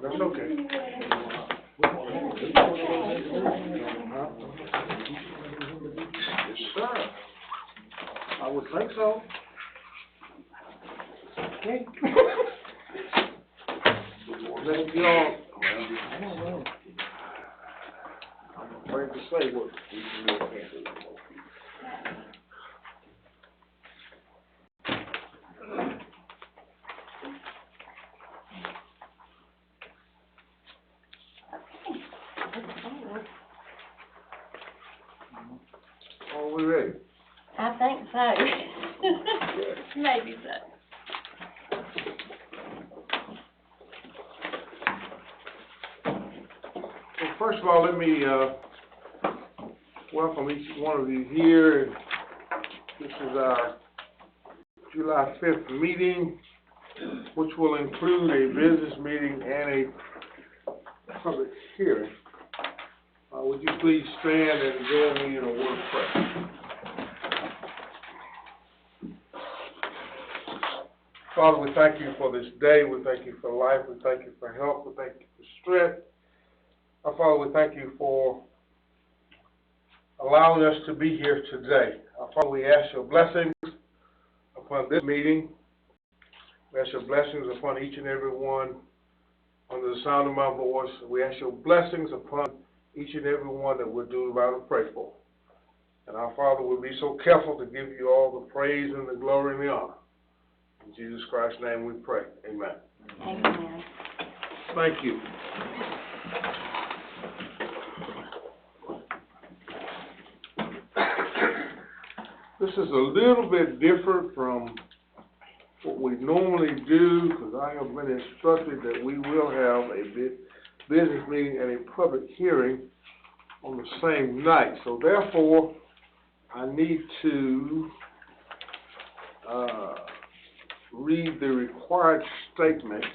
That's okay. Yes, sir. I would think so. Okay. Let y'all, I'm afraid to say what we can do and can't do. Are we ready? I think so. Maybe so. Well, first of all, let me welcome each one of you here. This is our July 5th meeting, which will include a business meeting and a public hearing. Would you please stand and join me in a word of prayer? Father, we thank you for this day. We thank you for life. We thank you for health. We thank you for strength. Our Father, we thank you for allowing us to be here today. Our Father, we ask your blessings upon this meeting. We ask your blessings upon each and every one under the sound of my voice. We ask your blessings upon each and every one that we're doing about to pray for. And our Father, will be so careful to give you all the praise and the glory and the honor. In Jesus Christ's name we pray. Amen. Amen. Thank you. This is a little bit different from what we normally do, because I have been instructed that we will have a business meeting and a public hearing on the same night. So therefore, I need to read the required statements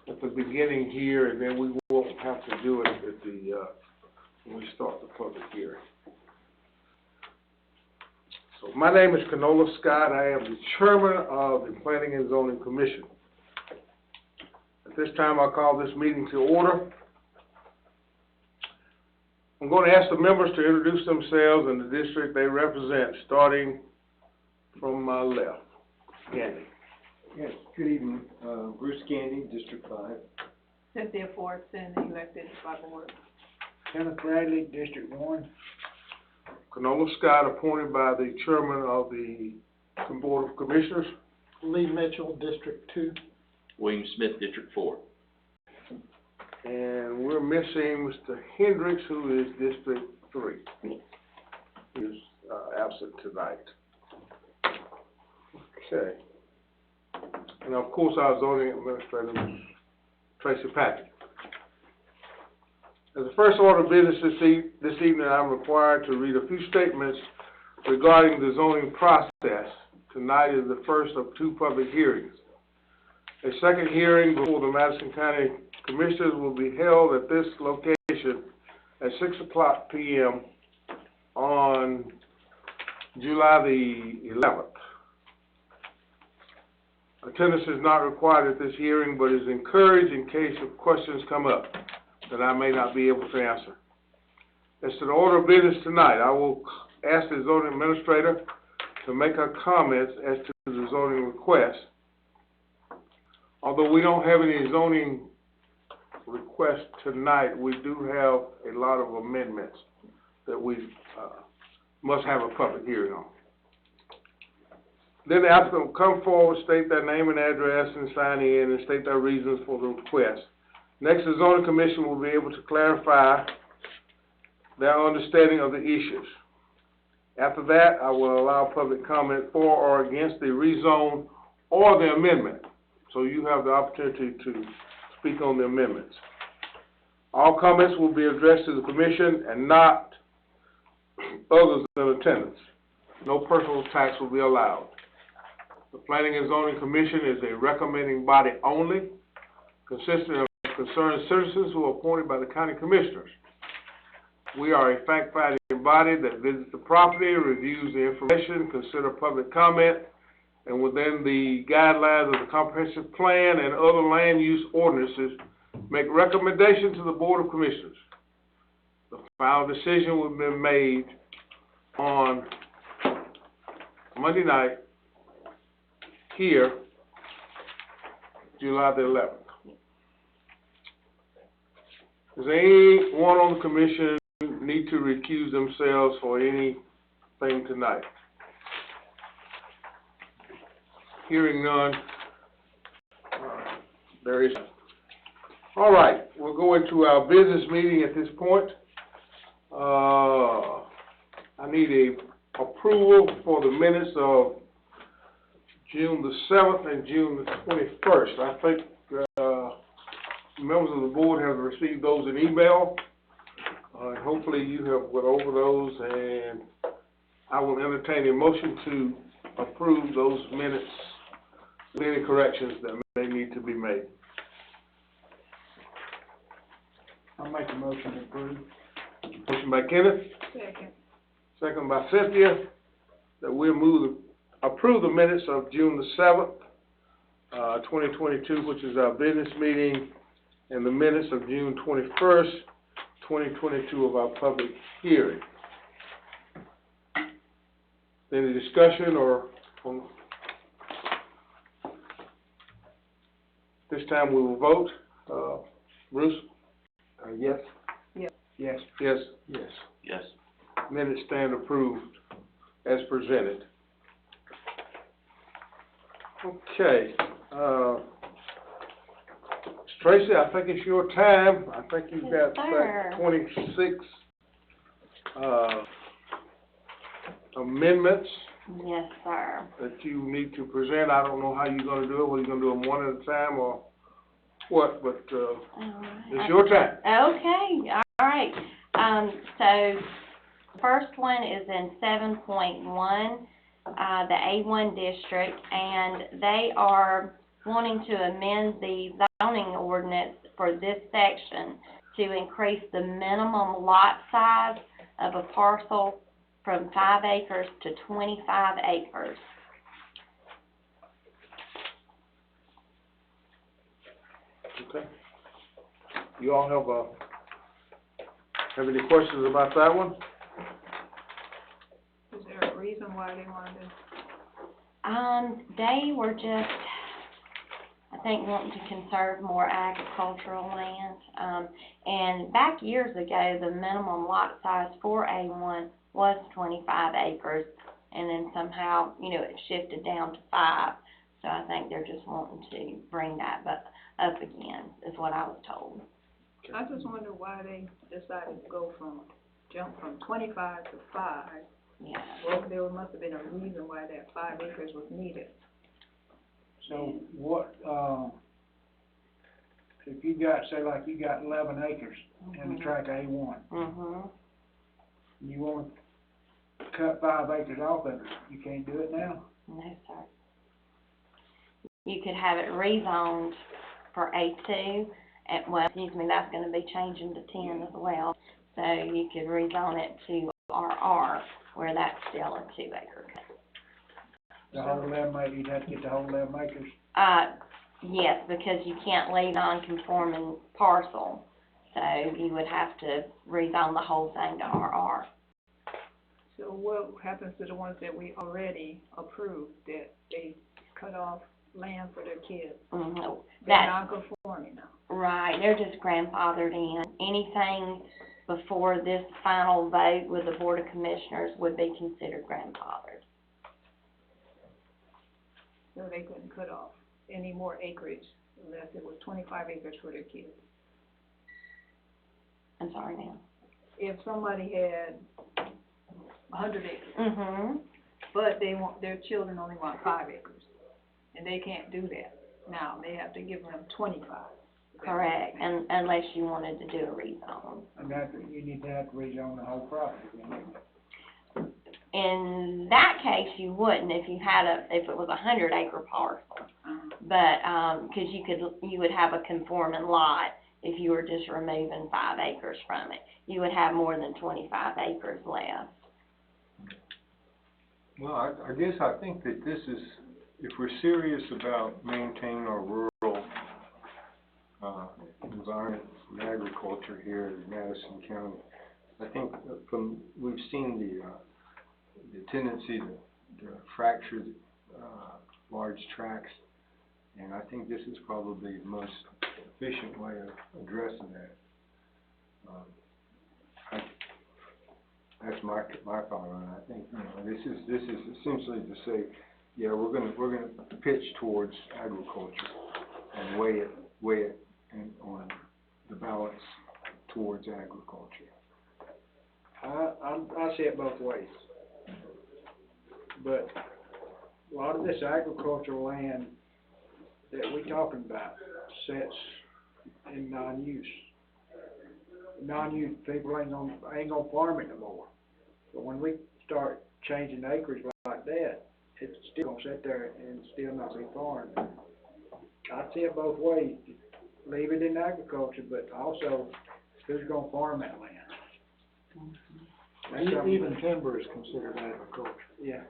at the beginning here, and then we won't have to do it at the when we start the public hearing. So my name is Canola Scott. I am the chairman of the Planning and Zoning Commission. At this time, I call this meeting to order. I'm going to ask the members to introduce themselves and the district they represent, starting from my left. Gandy. Yes, good evening. Bruce Gandy, District 5. Cynthia Fortson, elected by board. Kenneth Bradley, District 1. Canola Scott, appointed by the chairman of the Board of Commissioners. Lee Mitchell, District 2. William Smith, District 4. And we're missing Mr. Hendricks, who is District 3. He is absent tonight. Okay. And of course, our zoning administrator is Tracy Patrick. As the first order of business this evening, I'm required to read a few statements regarding the zoning process. Tonight is the first of two public hearings. A second hearing before the Madison County Commissioners will be held at this location at 6:00 p.m. on July the 11th. Attendance is not required at this hearing, but is encouraged in case of questions come up that I may not be able to answer. As to the order of business tonight, I will ask the zoning administrator to make her comments as to the zoning request. Although we don't have any zoning requests tonight, we do have a lot of amendments that we must have a public hearing on. Then the applicant will come forward, state their name and address, and sign in, and state their reasons for the request. Next, the zoning commission will be able to clarify their understanding of the issues. After that, I will allow public comment for or against the rezone or the amendment. So you have the opportunity to speak on the amendments. All comments will be addressed to the commission and not others in attendance. No personal attacks will be allowed. The Planning and Zoning Commission is a recommending body only, consisting of concerned citizens who are appointed by the county commissioners. We are a fact-finding body that visits the property, reviews the information, consider public comment, and within the guidelines of the comprehensive plan and other land use ordinances, make recommendation to the Board of Commissioners. The final decision will be made on Monday night here, July the 11th. Does anyone on the commission need to recuse themselves for anything tonight? Hearing none, there is none. All right, we'll go into our business meeting at this point. I need a approval for the minutes of June the 7th and June the 21st. I think members of the board have received those in email. Hopefully you have went over those, and I will entertain a motion to approve those minutes with any corrections that may need to be made. I'll make a motion to approve. Motion by Kenneth, Second. second by Cynthia, that we'll approve the minutes of June the 7th, 2022, which is our business meeting, and the minutes of June 21st, 2022 of our public hearing. Any discussion or this time we will vote. Bruce? Yes. Yes. Yes. Yes. Yes. Yes. Minutes stand approved as presented. Okay, Tracy, I think it's your time. I think you've Yes, got sir. 26 amendments Yes, sir. that you need to present. I don't know how you're gonna do it, whether you're gonna do them one at a time or what, but, it's your time. Okay, all right. So first one is in 7.1, the A1 district, and they are wanting to amend the zoning ordinance for this section to increase the minimum lot size of a parcel from 5 acres to 25 acres. Okay. You all have any questions about that one? Is there a reason why they wanted to? They were just, I think, wanting to conserve more agricultural land. And back years ago, the minimum lot size for A1 was 25 acres, and then somehow, it shifted down to 5. So I think they're just wanting to bring that up again, is what I was told. I just wonder why they decided to jump from 25 to 5. Yeah. Well, there must have been a reason why that 5 acres was needed. So what, if you got, say like you got 11 acres in the tract A1, Mhm. you want to cut 5 acres off of it, you can't do it now? No, sir. You could have it rezoned for A2, that's gonna be changing to 10 as well. So you could rezone it to RR, where that's still a 2 acre cut. The whole 11 acres, you'd have to get the whole 11 acres? Yes, because you can't leave non-conforming parcel, so you would have to rezone the whole thing to RR. So what happens to the ones that we already approved, that they cut off land for their kids? Mhm. They're That, non-conforming now. right, they're just grandfathered in. Anything before this final vote with the Board of Commissioners would be considered grandfathered. So they couldn't cut off any more acreage unless it was 25 acres for their kids. I'm sorry now. If somebody had 100 acres, Mm-hmm. but their children only want 5 acres, and they can't do that. Now, they have to give them 25. Correct, and unless you wanted to do a rezone. And that, you need to have to rezone the whole property, then. In that case, you wouldn't if it was a 100-acre parcel. But, 'cause you would have a conforming lot if you were just removing 5 acres from it. You would have more than 25 acres left. Well, I guess I think that this is, if we're serious about maintaining our rural environment and agriculture here in Madison County. I think we've seen the tendency to fracture, large tracts, and I think this is probably the most efficient way of addressing that. That's my thought on it. I think, this is essentially to say, yeah, we're gonna pitch towards agriculture and weigh it on the balance towards agriculture. I see it both ways. But a lot of this agricultural land that we talking about sits in non-use. Non-use people ain't gonna farm it no more. But when we start changing acreage like that, it's still gonna sit there and still not be farmed. I see it both ways. Leave it in agriculture, but also who's gonna farm that land? That's something- Even timber is considered agriculture. Yeah.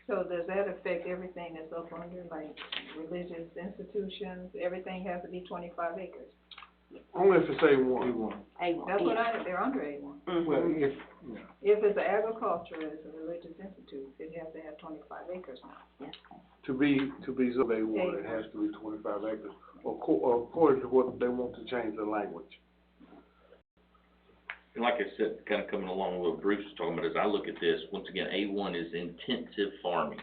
So does that affect everything that's up under, like religious institutions, everything has to be 25 acres? Only if it's A1. A1. That's what they're under A1. Well, Mhm. If it's agriculture, it's a religious institute, it has to have 25 acres now. Yes. To be sub A1, it has to be 25 acres, according to what they want to change the language. And like I said, kind of coming along with what Bruce was talking about, as I look at this, once again, A1 is intensive farming.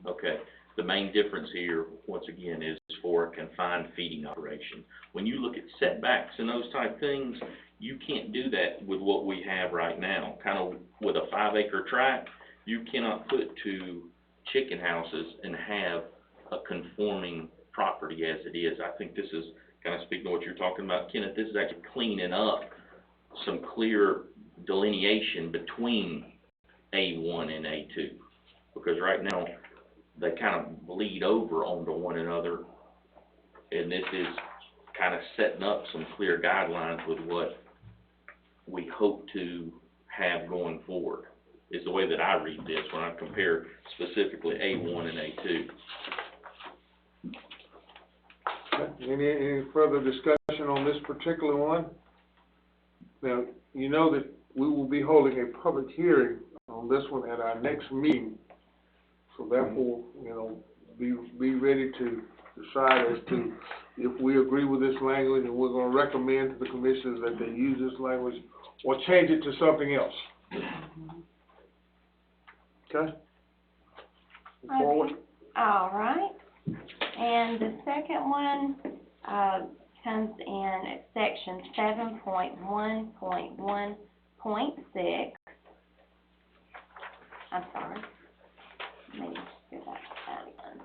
Okay, the main difference here, once again, is for a confined feeding operation. When you look at setbacks and those type things, you can't do that with what we have right now. Kind of with a 5-acre tract, you cannot put 2 chicken houses and have a conforming property as it is. I think this is kind of speaking to what you're talking about, Kenneth. This is actually cleaning up some clear delineation between A1 and A2, because right now they kind of bleed over onto one another, and this is kind of setting up some clear guidelines with what we hope to have going forward, is the way that I read this when I compare specifically A1 and A2. Any further discussion on this particular one? Now, you know that we will be holding a public hearing on this one at our next meeting. So therefore, be ready to decide as to if we agree with this language, and we're gonna recommend to the commissioners that they use this language or change it to something else. Okay? Move forward. All right. And the second one, comes in at section 7.1.1.6. I'm sorry. Let me go back to that again.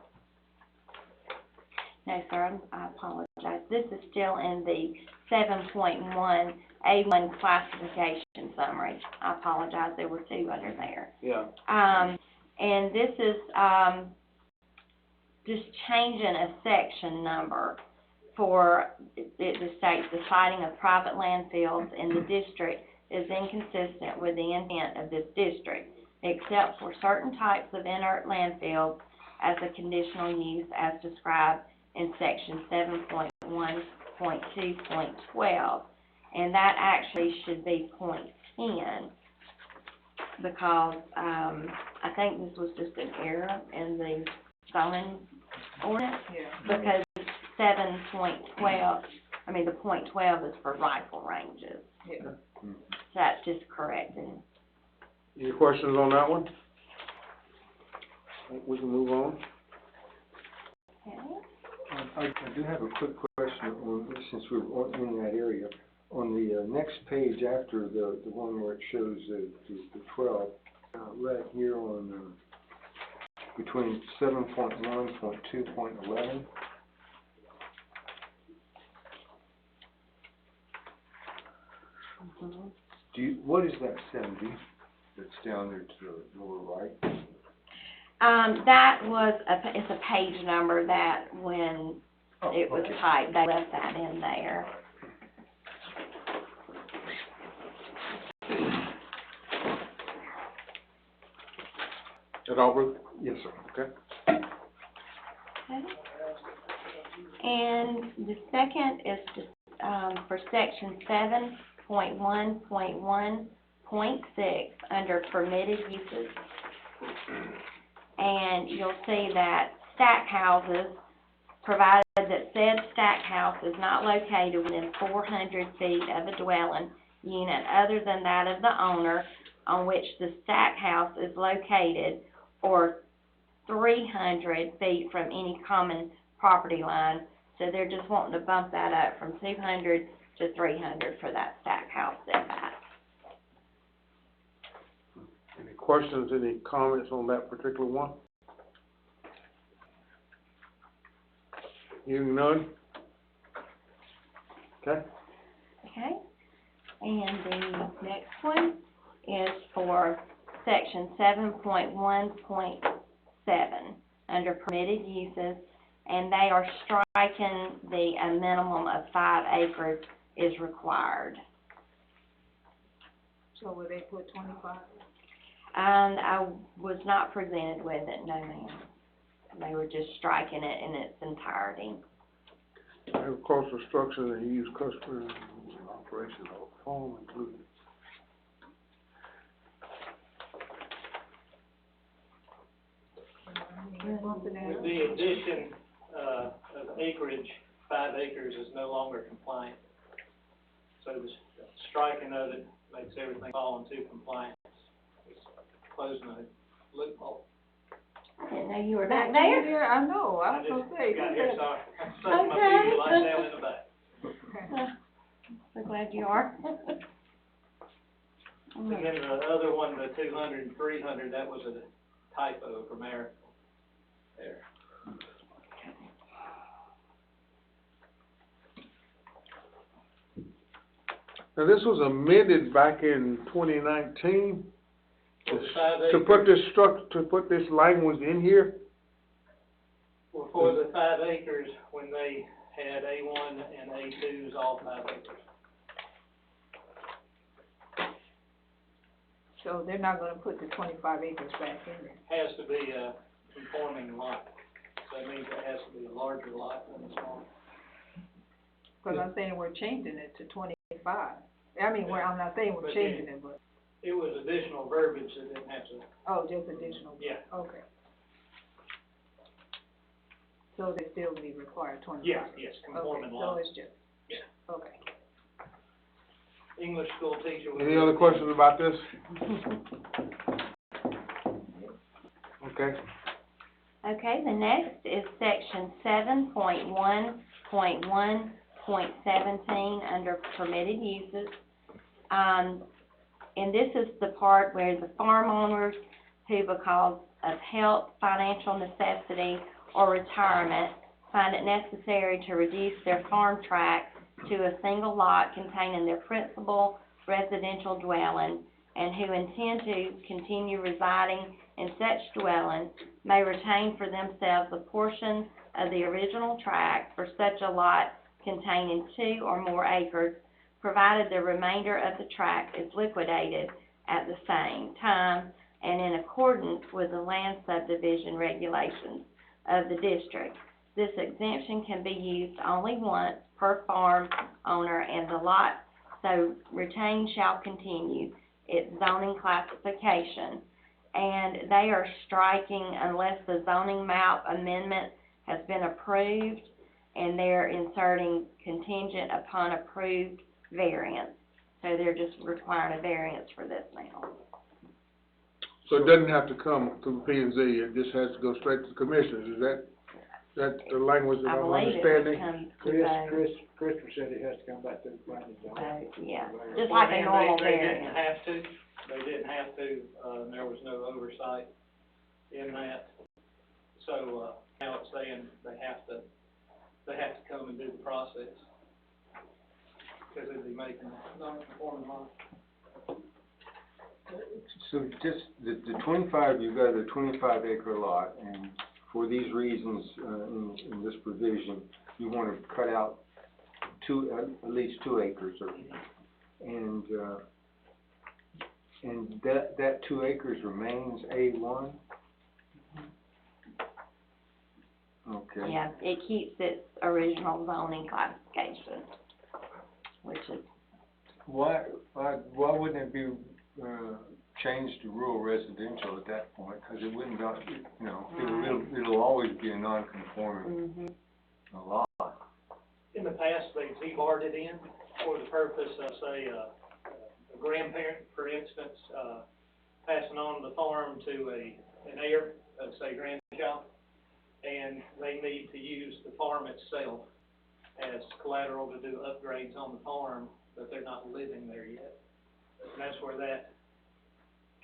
No, sir, I apologize. This is still in the 7.1 A1 classification summary. I apologize, there were 2 under there. Yeah. And this is, just changing a section number for, it states the siting of private landfills in the district is inconsistent with the intent of this district, except for certain types of inert landfills as a conditional use as described in section 7.1.2.12. And that actually should be .10, because, I think this was just an error in the zoning ordinance, because 7.12, the .12 is for rifle ranges. Yeah. So that's just corrected. Any questions on that one? We can move on. Okay. I do have a quick question, since we're in that area. On the next page after the one where it shows the 12, right here on between 7.1.2.11. What is that 70 that's down there to the lower right? That was it's a page number that when it was typed, they left that in there. Is that all, Bruce? Yes, sir. Okay. Okay. And the second is just, for section 7.1.1.6 under permitted uses. And you'll see that stack houses, provided that said stack house is not located within 400 feet of a dwelling unit other than that of the owner on which the stack house is located, or 300 feet from any common property line. So they're just wanting to bump that up from 200 to 300 for that stack house setback. Any questions, any comments on that particular one? Hearing none? Okay. Okay, and the next one is for section 7.1.7 under permitted uses, and they are striking a minimum of 5 acres is required. So will they put 25? And I was not presented with it, no ma'am. They were just striking it in its entirety. Agricultural structure and use customer operation of farm included. With the addition, of acreage, 5 acres is no longer compliant. So the striking of it makes everything fall into compliance. It's closing a loophole. I didn't know you were back there. Yeah, I know, I was gonna say. Got here, sorry. I'm stuck in my Okay. feet like down in the back. So glad you are. And then the other one, the 200 and 300, that was a typo from Eric there. Now, this was amended back in 2019 For 5 to put acres, this language in here. well, for the 5 acres, when they had A1 and A2s, all 5 acres. So they're not gonna put the 25 acres back in there? Has to be a conforming lot. So that means it has to be a larger lot than a small. Cause I'm saying we're changing it to 25. I mean, I'm not saying we're But changing it, but, It was additional verbiage that didn't have to, oh, just additional? yeah. Okay. So they still be required 25? Yes, conforming Okay, lot. so it's just, Yeah. okay. English school teacher. Any other questions about this? Okay. Okay, the next is section 7.1.1.17 under permitted uses. And this is the part where the farm owners who, because of health, financial necessity, or retirement, find it necessary to reduce their farm tract to a single lot containing their principal residential dwelling, and who intend to continue residing in such dwelling, may retain for themselves a portion of the original tract for such a lot containing 2 or more acres, provided the remainder of the tract is liquidated at the same time and in accordance with the land subdivision regulations of the district. This exemption can be used only once per farm owner, and the lot so retained shall continue its zoning classification. And they are striking unless the zoning map amendment has been approved, and they're inserting contingent upon approved variance. So they're just requiring a variance for this now. So it doesn't have to come through P and Z, it just has to go straight to the commissioners, is that the language that I I'm believe it understanding? comes to those. Christopher said it has to come back to the planning board. Yeah, just like a normal They didn't variance. have to, and there was no oversight in that. So, now it's saying they have to come and do the process. Because they'd be making non-conforming lot. So just the 25, you've got a 25 acre lot, and for these reasons, in this provision, you want to cut out at least 2 acres, and that 2 acres remains A1? Okay. Yeah, it keeps its original zoning classification, which is, Why wouldn't it be, changed to rural residential at that point? Cause it wouldn't, you know, it'll always be a non-conforming lot. In the past, they've debarred it in for the purpose of, say, a grandparent, for instance, passing on the farm to an heir of, say, grandchild, and they need to use the farm itself as collateral to do upgrades on the farm, but they're not living there yet. And that's where that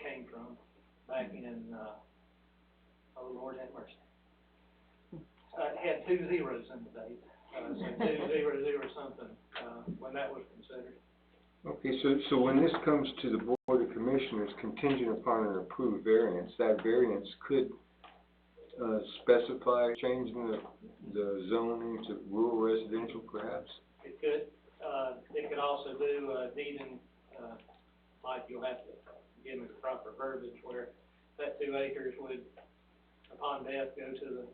came from, back in, oh Lord have mercy. It had 2 zeros in the date, so 2000 something, when that was considered. Okay, so when this comes to the Board of Commissioners contingent upon an approved variance, that variance could specify changing the zoning to rural residential perhaps? It could also do, deeding, like you'll have to give me the proper verbiage where that 2 acres would, upon death, go to the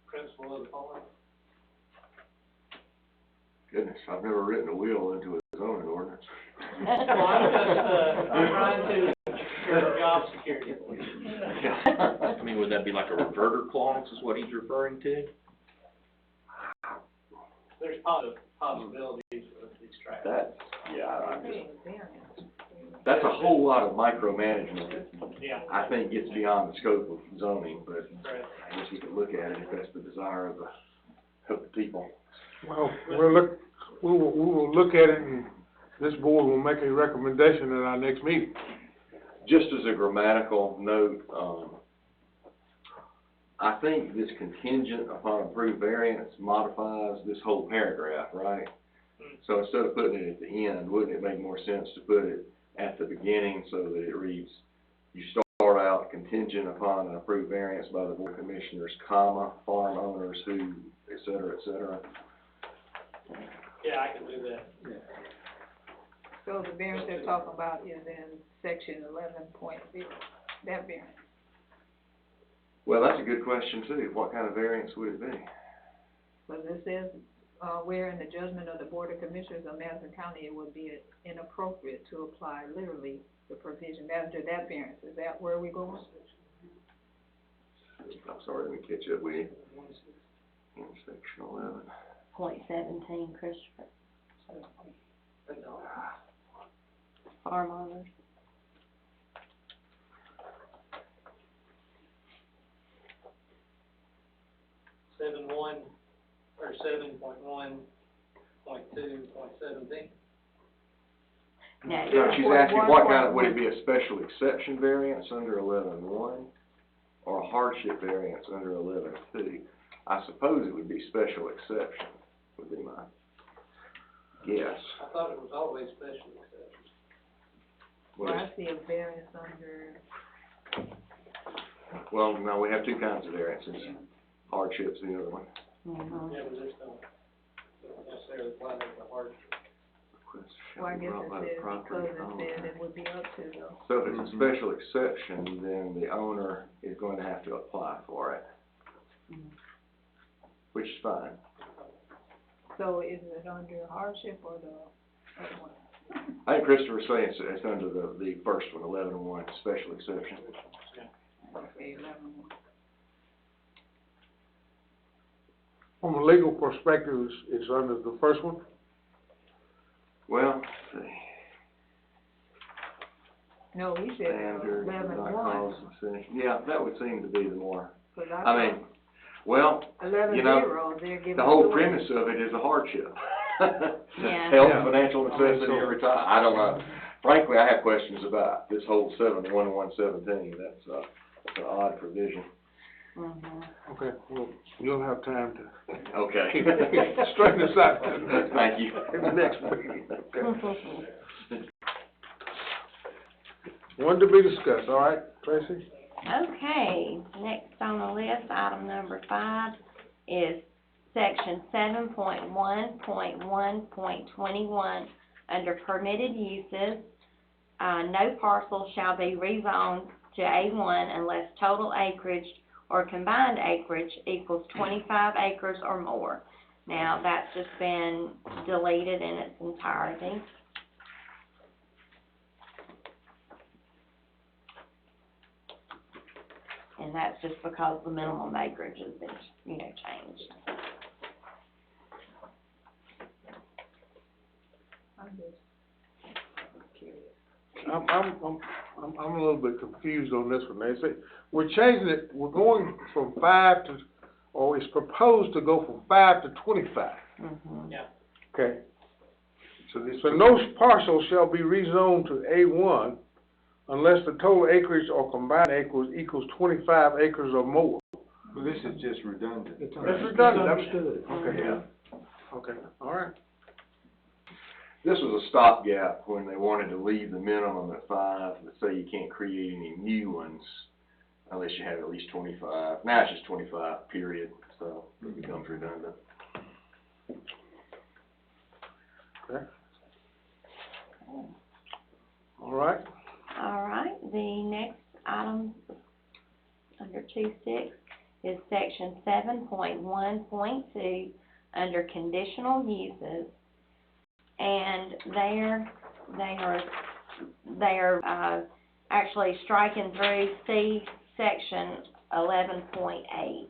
principal of the farm. Goodness, I've never written a will into a zoning ordinance. Well, I'm trying to ensure job security. I mean, would that be like a reverter clause is what he's referring to? There's possibilities of extraction. That's a whole lot of micromanagement that Yeah. I think gets beyond the scope of zoning, but Correct. I guess we could look at it if that's the desire of the people. Well, we will look at it, and this board will make a recommendation at our next meeting. Just as a grammatical note, I think this contingent upon approved variance modifies this whole paragraph, right? So instead of putting it at the end, wouldn't it make more sense to put it at the beginning so that it reads, you start out contingent upon an approved variance by the Board of Commissioners, comma, farm owners who, et cetera, et cetera. Yeah, I can do that. So the variance they're talking about is in section 11.0, that variance. Well, that's a good question too. What kind of variance would it be? But it says, where in the judgment of the Board of Commissioners of Madison County, it would be inappropriate to apply literally the provision after that variance. Is that where we're going? I'm sorry, let me catch up with you. In section 11. .17, Christopher. Farm owners. .7.1 or 7.1.2.17. No, No, she's asking what kind of, would it be a special exception variance under 11.1 or a hardship variance under 11.2? I suppose it would be special exception, would be my guess. I thought it was always special exception. Well, I see a variance under, Well, no, we have 2 kinds of variances. Hardship's the other one. Yeah, but this don't necessarily apply to the hardship. well, I guess it says because it said it would be up to the. So if it's a special exception, then the owner is going to have to apply for it, which is fine. So is it under hardship or the other one? I think Christopher's saying it's under the first one, 11.1, special exception. Okay, 11. From a legal perspective, it's under the first one. Well, let's see. No, he said Standard, 11.1. yeah, that would seem to be the more, Cause I mean, well, 11.0, you know, they're giving. the whole us away. premise of it is a hardship. Yeah. Health, Yeah. financial necessity, so. every time, I don't know. Frankly, I have questions about this whole 7.1.17, that's an odd provision. Okay, well, you'll have time to Okay. straighten this out. Thank you. In the next meeting, okay. One to be discussed, all right, Tracy? Okay, next on the list, item number 5 is section 7.1.1.21 under permitted uses. No parcel shall be rezoned to A1 unless total acreage or combined acreage equals 25 acres or more. Now, that's just been deleted in its entirety. And that's just because the minimum acreage has been, changed. I'm just curious. I'm a little bit confused on this one. They say, we're changing it, we're going from 5 to, or it's proposed to go from 5 to 25. Mm-hmm. Yeah. Okay. So no parcel shall be rezoned to A1 unless the total acreage or combined acres equals 25 acres or more. Well, this is just redundant. That's redundant. Understood. Okay, yeah. Okay, all right. This was a stopgap when they wanted to leave the minimum at 5, but say you can't create any new ones unless you have at least 25. Now it's just 25, period, so it becomes redundant. Okay. All right. All right, the next item under 2.6 is section 7.1.2 under conditional uses. And they are actually striking through C section 11.8.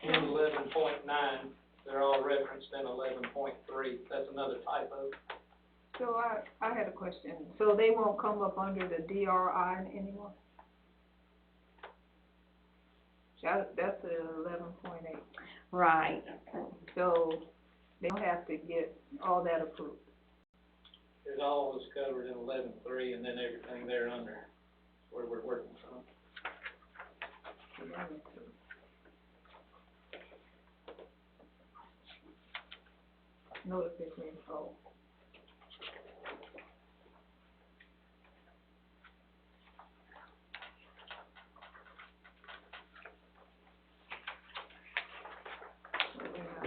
In 11.9, they're all referenced in 11.3. That's another typo. So I had a question. So they won't come up under the DRI anymore? That's the 11.8. Right. So they don't have to get all that approved. It all was covered in 11.3, and then everything there under where we're working from. Notification, oh.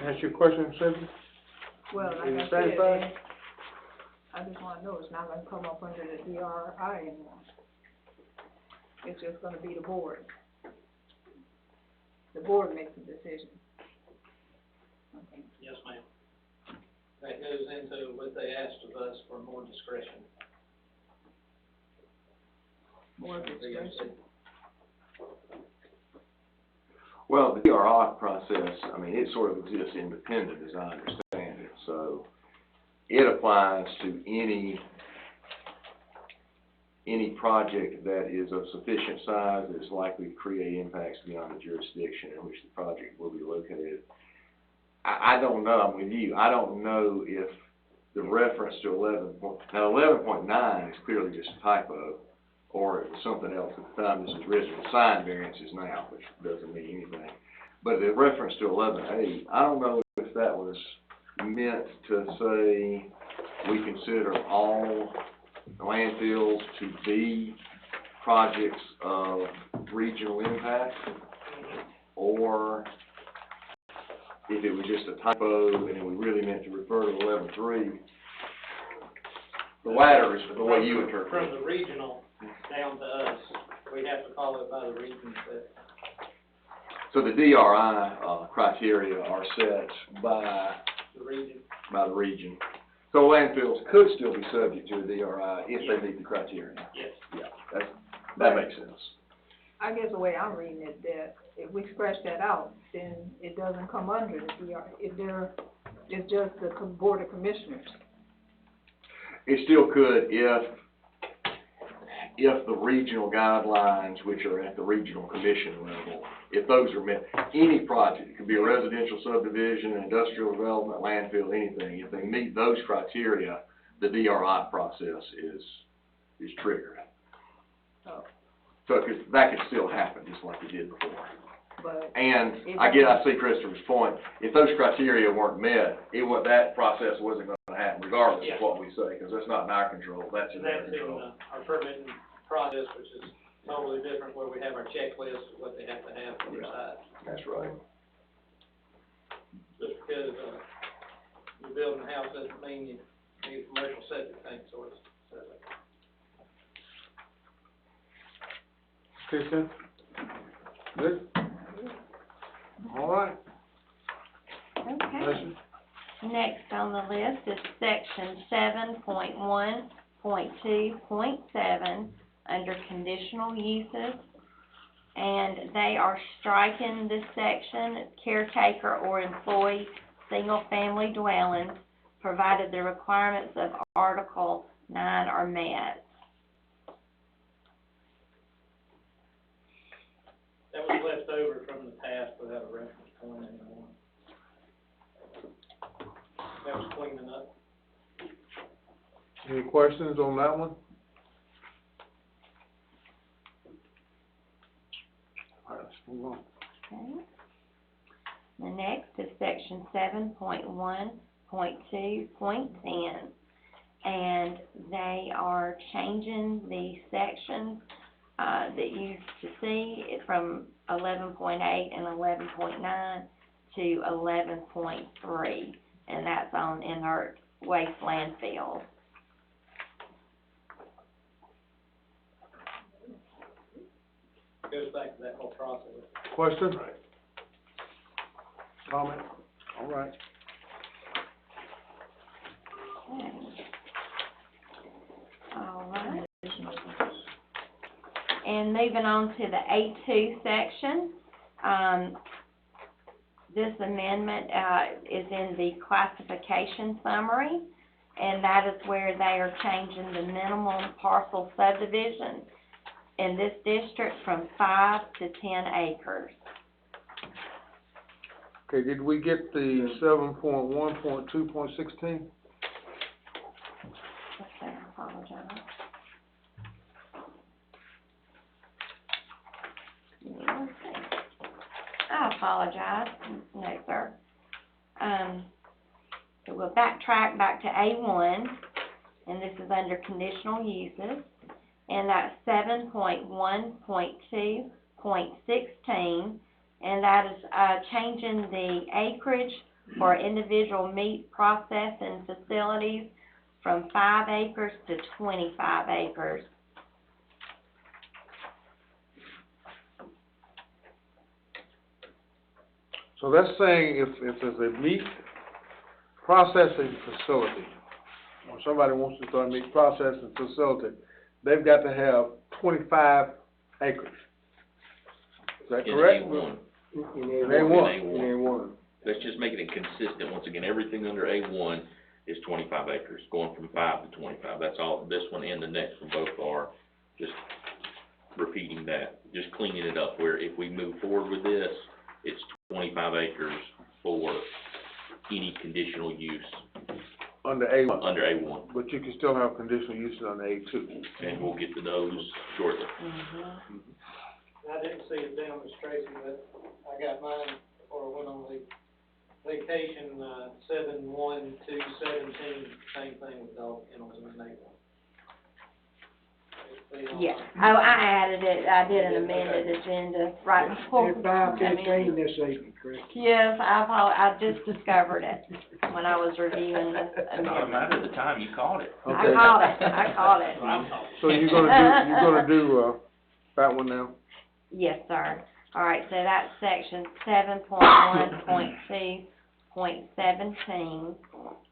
Ask your question, Cynthia? Well, like Is I it said, satisfied? I just wanna know it's not gonna come up under the DRI anymore. It's just gonna be the board. The board makes the decision. Okay. Yes, ma'am. That goes into what they asked of us for more discretion. More discretion. Well, the DRI process, I mean, it sort of exists independent as I understand it, so it applies to any project that is of sufficient size that is likely to create impacts beyond the jurisdiction in which the project will be located. I don't know, I'm with you, I don't know if the reference to 11.9 is clearly just a typo, or it was something else at the time this was written, sign variances now, which doesn't mean anything. But the reference to 11.8, I don't know if that was meant to say we consider all landfills to be projects of regional impact, or if it was just a typo and we really meant to refer to 11.3. The latter is the way you interpret From it. the regional down to us, we have to follow it by the region. So the DRI criteria are set by The region. the region. So landfills could still be subject to a DRI if they meet the criteria. Yes. Yeah, that makes sense. I guess the way I'm reading it, that if we scratch that out, then it doesn't come under the DR, it's just the Board of Commissioners. It still could if the regional guidelines, which are at the regional commission level, if those are met, any project, it could be a residential subdivision, industrial development, landfill, anything, if they meet those criteria, the DRI process is triggered. Oh. So that could still happen, just like it did before. But And I see Christopher's point. If those criteria weren't met, that process wasn't going to happen, regardless of what we say, because that's not in our control. That's in their That's in control. our permitting process, which is totally different, where we have our checklist of what they have to have for their site. That's right. Just because, you're building a house doesn't mean you need a commercial septic tank, so it's, Okay, Cynthia? Good? All right. Okay. Madison? Next on the list is section 7.1.2.7 under conditional uses. And they are striking this section, caretaker or employee, single-family dwellings, provided the requirements of Article 9 are met. That was left over from the past without a reference point anymore. That was cleaning up. Any questions on that one? All right, let's move on. Okay. The next is section 7.1.2.10, and they are changing the sections that you used to see it from 11.8 and 11.9 to 11.3, and that's on inert waste landfills. Goes back to that whole process. Question? Comment? All right. Okay. All right. And moving on to the A2 section, this amendment is in the classification summary, and that is where they are changing the minimum parcel subdivision in this district from 5 to 10 acres. Okay, did we get the 7.1.2.16? Okay, I apologize. I apologize. No, sir. So we'll backtrack back to A1, and this is under conditional uses, and that's 7.1.2.16, and that is changing the acreage for individual meat processing facilities from 5 acres to 25 acres. So that's saying if there's a meat processing facility, or somebody wants to start a meat processing facility, they've got to have 25 acres. Is that correct? In A1. In A1. In A1. Let's just make it consistent. Once again, everything under A1 is 25 acres, going from 5 to 25. That's all, this one and the next one both are. Just repeating that, just cleaning it up, where if we move forward with this, it's 25 acres for any conditional use Under A1. under A1. But you can still have conditional uses under A2. And we'll get to those shortly. Mm-hmm. I didn't see a demonstration, but I got mine before I went on vacation, 7.1.2.17, same thing with dog kennels in the neighborhood. Yeah, oh, I added it, I did an amended agenda right before. It's 5:15 this evening, Chris. Yes, I just discovered it when I was reviewing this Not a amendment. matter of the time, you caught it. I caught it. So you're gonna do that one now? Yes, sir. All right, so that's section 7.1.2.17.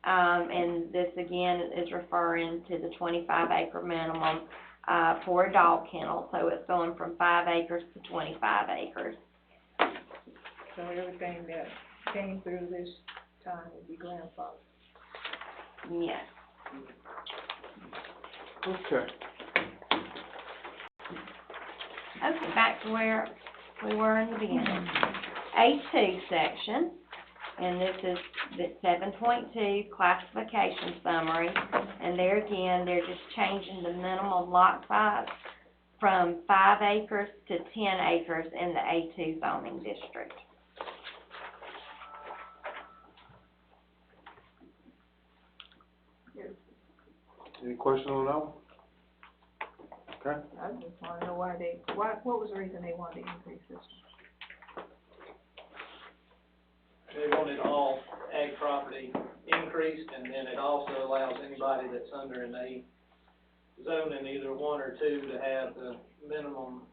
And this again is referring to the 25 acre minimum, for a dog kennel. So it's going from 5 acres to 25 acres. So everything that came through this time would be grandfathered. Yes. Okay. Okay, back to where we were in the beginning. A2 section, and this is the 7.2 classification summary, and there again, they're just changing the minimum lot size from 5 acres to 10 acres in the A2 zoning district. Any questions on that one? Okay. I just wanna know what was the reason they wanted to increase this? They wanted all ag property increased, and then it also allows anybody that's under an A zone in either 1 or 2 to have the minimum,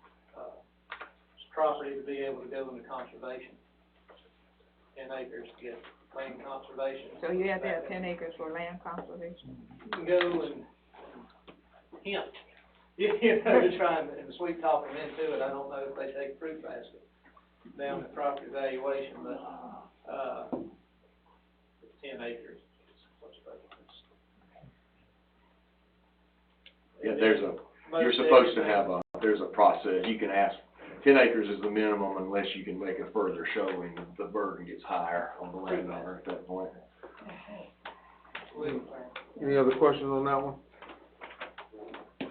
property to be able to go into conservation. 10 acres to get land conservation. So you have to have 10 acres for land conservation? You can go and hint, you know, to try and sweet talk them into it. I don't know if they take fruit basket down the property valuation, but, 10 acres. Yeah, you're supposed to have there's a process, you can ask, 10 acres is the minimum unless you can make a further showing, the burden gets higher on the landowner at that point. Any other questions on that one?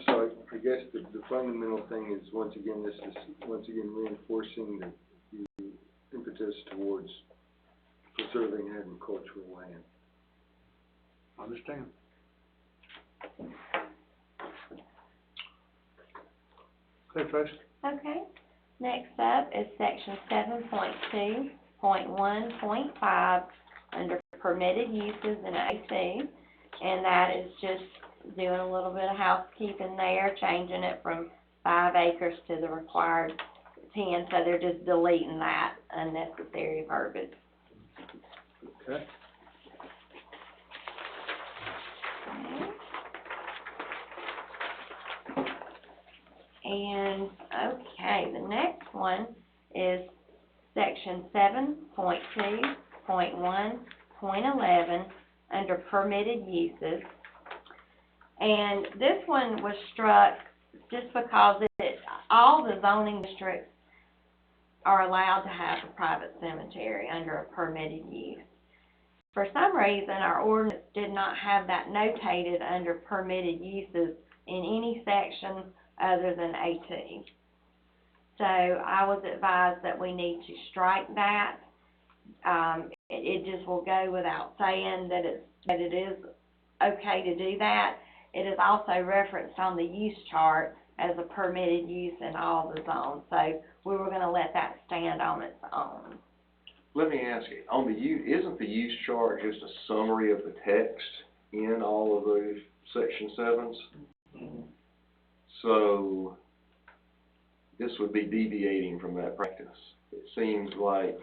So I guess the fundamental thing is, once again, this is, reinforcing the impetus towards preserving agricultural land. Understand. Okay, Tracy. Okay, next up is section 7.2.1.5, under permitted uses in AC, and that is just doing a little bit of housekeeping there, changing it from 5 acres to the required 10, so they're just deleting that unnecessary verbiage. Okay. And, okay, the next one is section 7.2.1.11, under permitted uses. And this one was struck just because all the zoning districts are allowed to have a private cemetery under a permitted use. For some reason, our ordinance did not have that notated under permitted uses in any section other than A2. So I was advised that we need to strike that. It just will go without saying that it is okay to do that. It is also referenced on the use chart as a permitted use in all the zones. So we were going to let that stand on its own. Let me ask you, on the isn't the use chart just a summary of the text in all of those section 7s? So this would be deviating from that practice. It seems like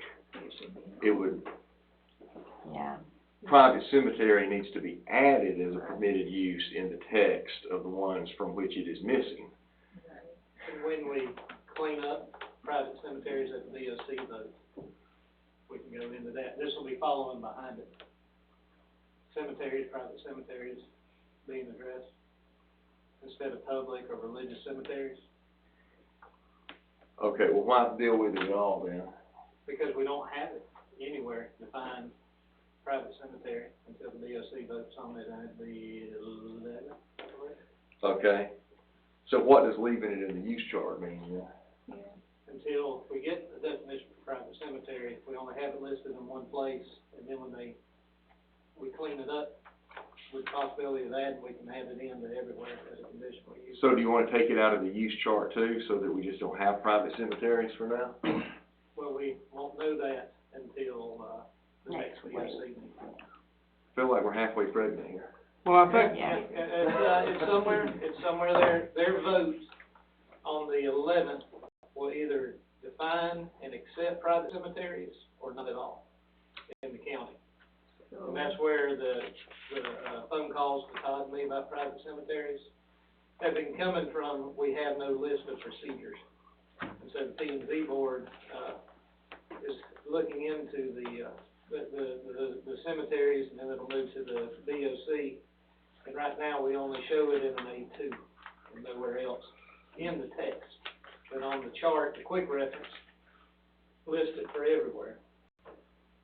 it would, Yeah. private cemetery needs to be added as a permitted use in the text of the ones from which it is missing. And when we clean up private cemeteries at the DOC vote, we can go into that. This will be following behind it. Cemeteries, private cemeteries being addressed instead of public or religious cemeteries, Okay, well, why deal with it at all then? because we don't have it anywhere defined private cemetery until the DOC votes on it at the 11th, I believe. Okay, so what does leaving it in the use chart mean then? Until we get the definition for private cemetery, we only have it listed in one place, and then when we clean it up, with the possibility of adding, we can add it into everywhere as a conditional use. So do you want to take it out of the use chart too, so that we just don't have private cemeteries for now? Well, we won't know that until, the next Next DOC week. meeting. Feel like we're halfway pregnant here. Well, I think, Yeah. It's somewhere there. Their vote on the 11th will either define and accept private cemeteries or not at all in the county. And that's where the phone calls to Todd and me about private cemeteries have been coming from. We have no list of procedures. And so the P&Z board, is looking into the cemeteries, and then it'll move to the DOC. And right now, we only show it in an A2 and nowhere else in the text. But on the chart, the quick reference, listed for everywhere.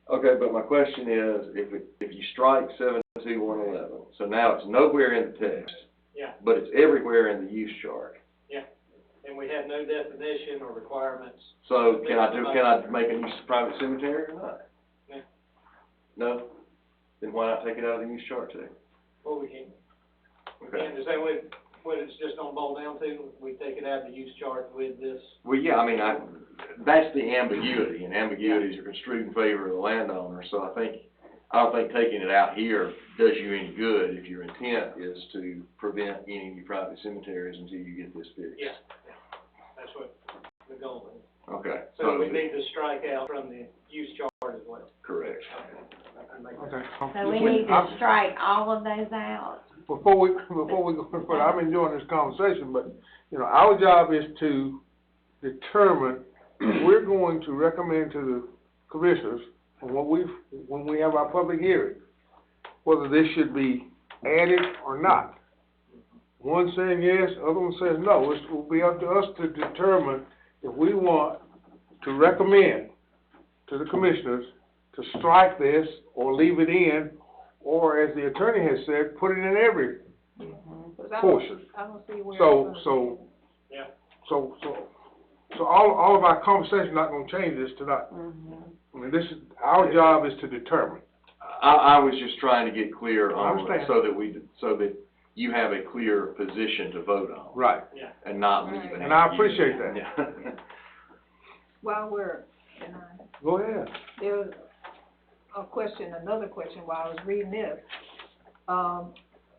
Okay, but my question is, if you strike 7.2.111, so now it's nowhere in the text. Yeah. But it's everywhere in the use chart. Yeah, and we have no definition or requirements. So can I make a use of private cemetery or not? Yeah. No? Then why not take it out of the use chart too? Well, we can. Okay. And is that what it's just gonna boil down to? We take it out of the use chart with this? Well, yeah, I mean, that's the ambiguity, and ambiguities are construed in favor of the landowner, so I don't think taking it out here does you any good if your intent is to prevent any private cemeteries until you get this fixed. Yeah, that's what the goal is. Okay, So we need to strike out from the use chart as well. correct. Okay. So we need to strike all of those out. Before we go further, I'm enjoying this conversation, but, you know, our job is to determine, we're going to recommend to the commissioners, when we have our public hearing, whether this should be added or not. One saying yes, other one says no. It will be up to us to determine if we want to recommend to the commissioners to strike this or leave it in, or as the attorney has said, put it in every portion. I don't see where. So all of our conversation not gonna change this tonight. I mean, our job is to determine. I was just trying to get clear I on, understand. so that you have a clear position to vote on. Right. And not leave it. And I appreciate that. Yeah. While we're, Go ahead. there was another question while I was reading this.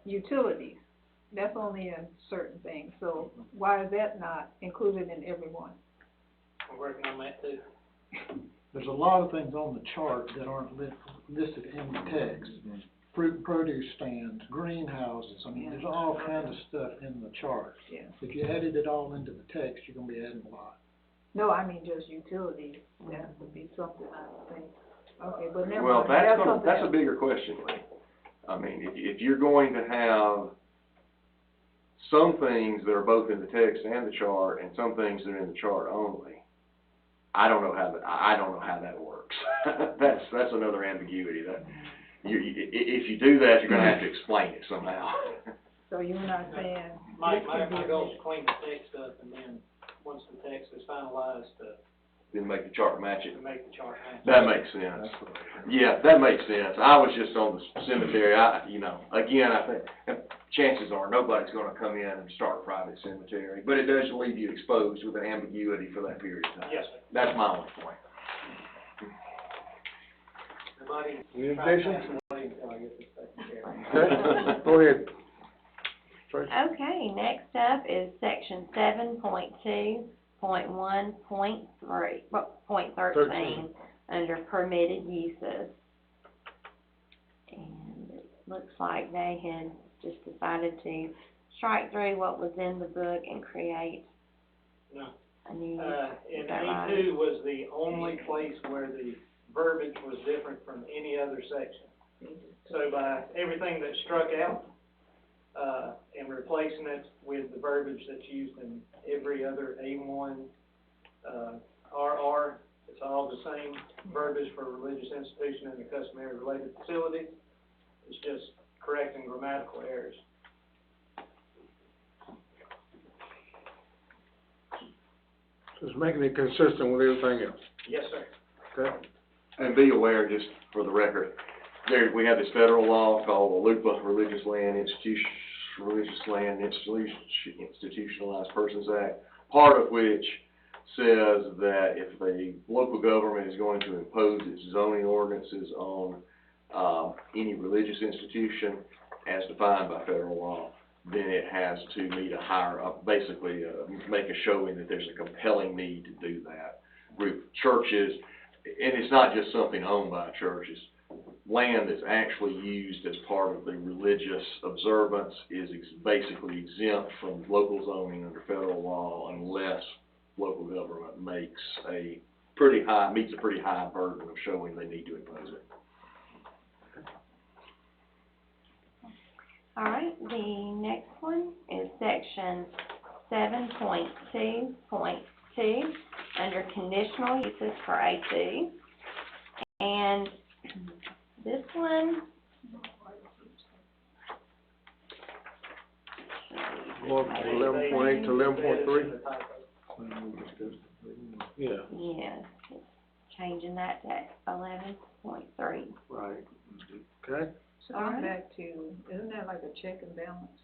Utilities, that's only in certain things, so why is that not included in everyone? We're working on that too. There's a lot of things on the chart that aren't listed in the text. Fruit and produce stands, greenhouses, I mean, there's all kinds of stuff in the chart. Yeah. If you added it all into the text, you're gonna be adding a lot. No, I mean just utilities, that would be something I think. Okay, but never Well, mind. that's a bigger question, Lee. I mean, if you're going to have some things that are both in the text and the chart, and some things that are in the chart only, I don't know how that works. That's another ambiguity. That if you do that, you're going to have to explain it somehow. So you're not saying. My goal is to clean the text up, and then, once the text is finalized, Then make the chart match it. to make the chart match. That makes sense. Yeah, that makes sense. I was just on the cemetery. Again, I think, and chances are nobody's gonna come in and start a private cemetery, but it does leave you exposed with an ambiguity for that period of time. Yes, sir. That's my only point. Any objections? Okay. Okay, go ahead. Tracy. Okay, next up is section 7.2.1.13, under permitted uses. And it looks like they had just decided to strike through what was in the book and create No. a new, And is that right? A2 was the only place where the verbiage was different from any other section. So by everything that's struck out, and replacing it with the verbiage that's used in every other A1, RR, it's all the same verbiage for religious institution and the customary related facility. It's just correcting grammatical errors. Just making it consistent with everything else. Yes, sir. Okay? And be aware, just for the record, we have this federal law called the LUPA, Religious Land Institutionalized Persons Act, part of which says that if a local government is going to impose its zoning ordinances on any religious institution as defined by federal law, then it has to meet a higher, basically make a showing that there's a compelling need to do that. With churches, and it's not just something owned by churches, land that's actually used as part of the religious observance is basically exempt from local zoning under federal law unless local government meets a pretty high burden of showing they need to impose it. All right, the next one is section 7.2.2, under conditional uses for A2. And this one, Going from 11.8 to 11.3? Yeah. yes, it's changing that to 11.3. Right. Okay? So I'm back to, isn't that like a check and balance?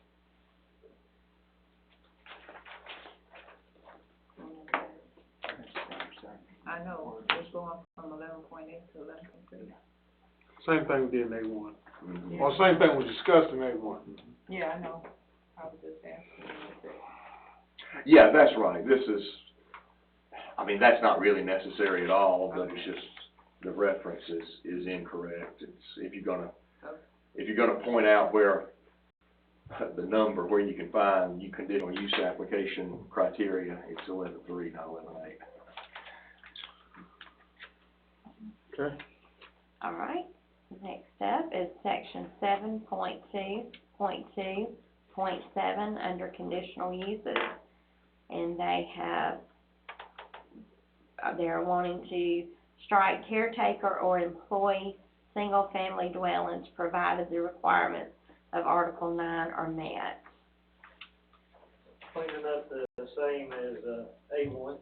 I know, it's going from 11.8 to 11.3. Same thing we did in A1. Or same thing was discussed in A1. Yeah, I know, I was just asking. Yeah, that's right. This is, I mean, that's not really necessary at all, but it's just, the reference is incorrect. It's, if you're gonna point out where the number, where you can find conditional use application criteria, it's 11.3, not 11.8. Okay. All right, next up is section 7.2.2.7 under conditional uses. And they're wanting to strike caretaker or employee single-family dwellings provided the requirements of Article 9 are met. Cleaning up the same as, A1.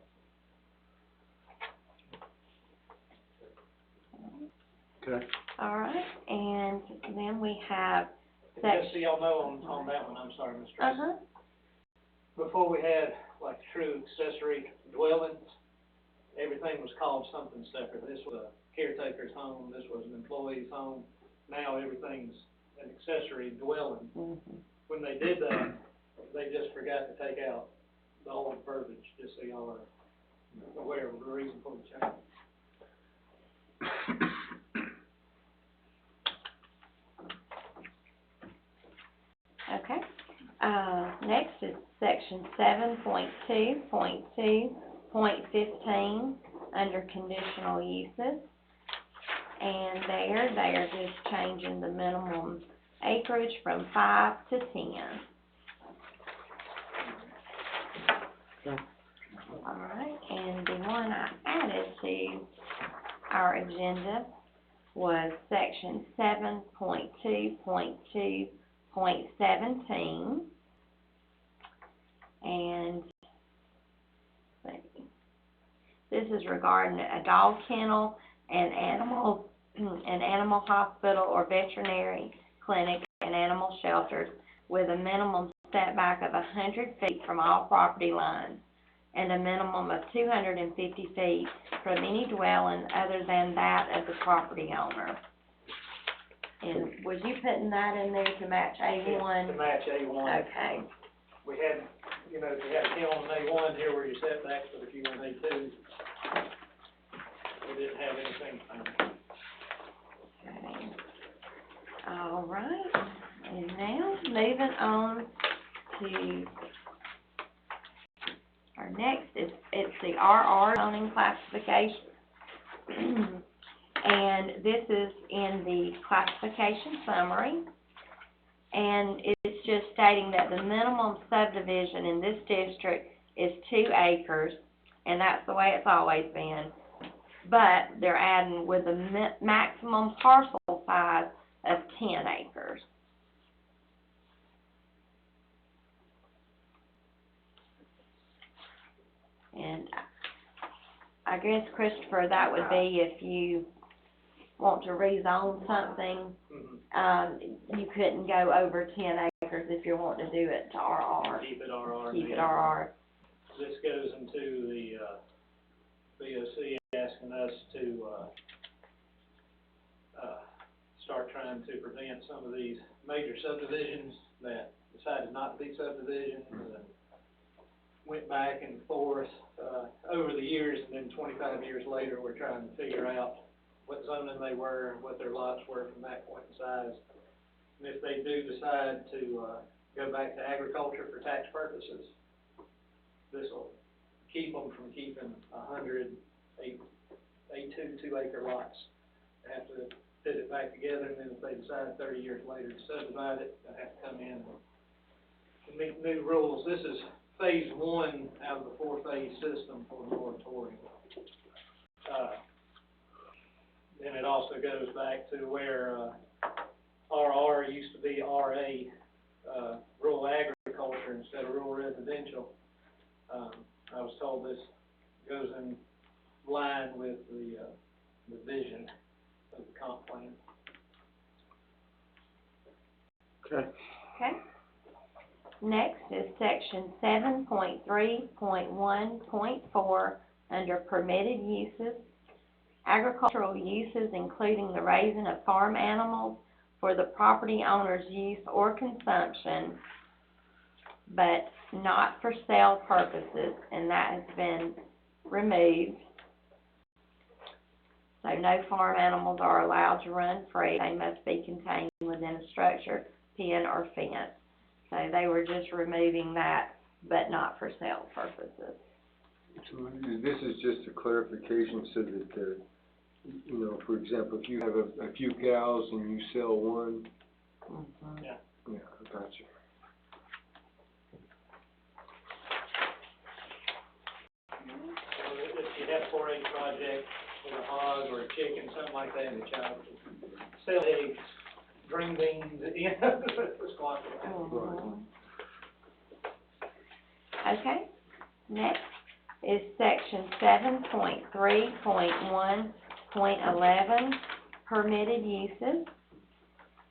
Okay. All right, and then we have And just so y'all know on that one, I'm sorry, Mr. Tracy. Before we had like true accessory dwellings, everything was called something separate. This was a caretaker's home, this was an employee's home. Now everything's an accessory dwelling. When they did that, they just forgot to take out the old verbiage, just so y'all are aware of the reason for the change. Okay. Next is section 7.2.2.15 under conditional uses. And they are just changing the minimum acreage from 5 to 10. Okay. All right, and the one I added to our agenda was section 7.2.2.17. And let's see, this is regarding a dog kennel and an animal hospital or veterinary clinic and animal shelters with a minimum setback of 100 feet from all property lines and a minimum of 250 feet from any dwelling other than that of the property owner. And was you putting that in there to match A1? To match A1. Okay. We had, if you had a kennel on A1, here were your setbacks, but if you went A2, we didn't have anything found. Okay. All right. And now, moving on to our next, it's the RR zoning classification. And this is in the classification summary. And it's just stating that the minimum subdivision in this district is 2 acres, and that's the way it's always been. But they're adding with a maximum parcel size of 10 acres. And I guess, Christopher, that would be if you want to rezone something, you couldn't go over 10 acres if you're wanting to do it to RR. Keep it RR. Keep it RR. This goes into the, BOC asking us to, start trying to prevent some of these major subdivisions that decided not to be subdivisions and went back and forth, over the years, and then 25 years later, we're trying to figure out what zoning they were, what their lots were from that point in size. And if they do decide to, go back to agriculture for tax purposes, this will keep them from keeping 100 2 acre lots. They have to fit it back together, and then if they decide 30 years later to subdivide it, they have to come in and meet new rules. This is phase 1 out of the 4-phase system for the moratorium. Then it also goes back to where, RR used to be RA, rural agriculture instead of rural residential. I was told this goes in line with the vision of the comp plan. Okay. Okay. Next is section 7.3.1.4 under permitted uses. Agricultural uses including the raising of farm animals for the property owner's use or consumption, but not for sale purposes, and that has been removed. So no farm animals are allowed to run free. They must be contained within a structure, pen, or fence. So they were just removing that, but not for sale purposes. So this is just a clarification so that, you know, for example, if you have a few cows and you sell one. Mm-hmm. Yeah. Yeah, I got you. So if you have a 4-H project with a hog or a chicken, something like that, and the child sell eggs, green beans, you know, squash it. Mhm. Okay, next is section 7.3.1.11, permitted uses.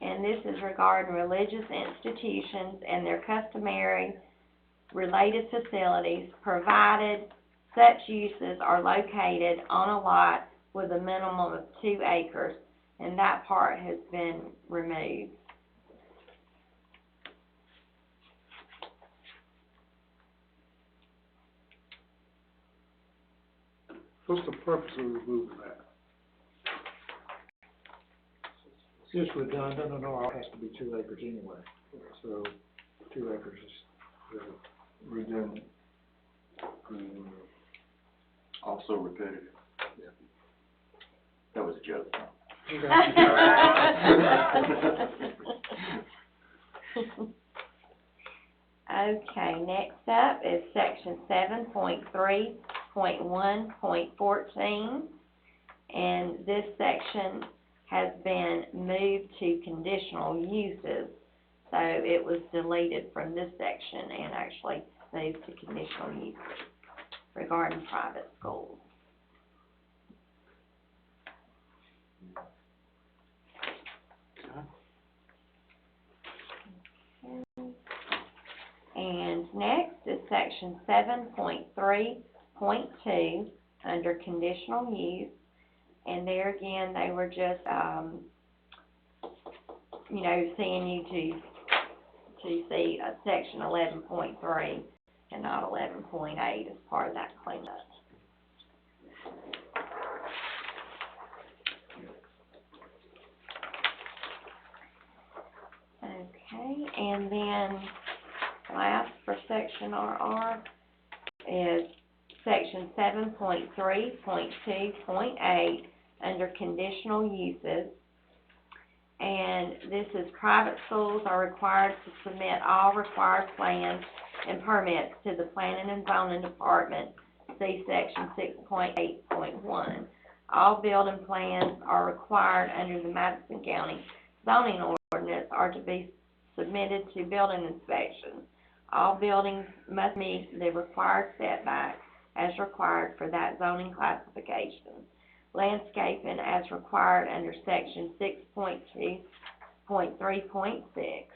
And this is regarding religious institutions and their customary related facilities, provided such uses are located on a lot with a minimum of 2 acres, and that part has been removed. What's the purpose of removing that? It's just redundant, and all has to be 2 acres anyway, so 2 acres is Redundant. Also repetitive. Yeah. That was a joke. Okay, next up is section 7.3.1.14, and this section has been moved to conditional uses. So it was deleted from this section and actually moved to conditional uses regarding private schools. And next is section 7.3.2 under conditional use. And there again, they were just, you know, seeing you to see section 11.3 and not 11.8 as part of that cleanup. Okay, and then last for section RR is section 7.3.2.8 under conditional uses. And this is private schools are required to submit all required plans and permits to the Planning and Zoning Department, see section 6.8.1. All building plans are required under the Madison County zoning ordinance are to be submitted to building inspection. All buildings must meet the required setback as required for that zoning classification. Landscaping as required under section 6.2.3.6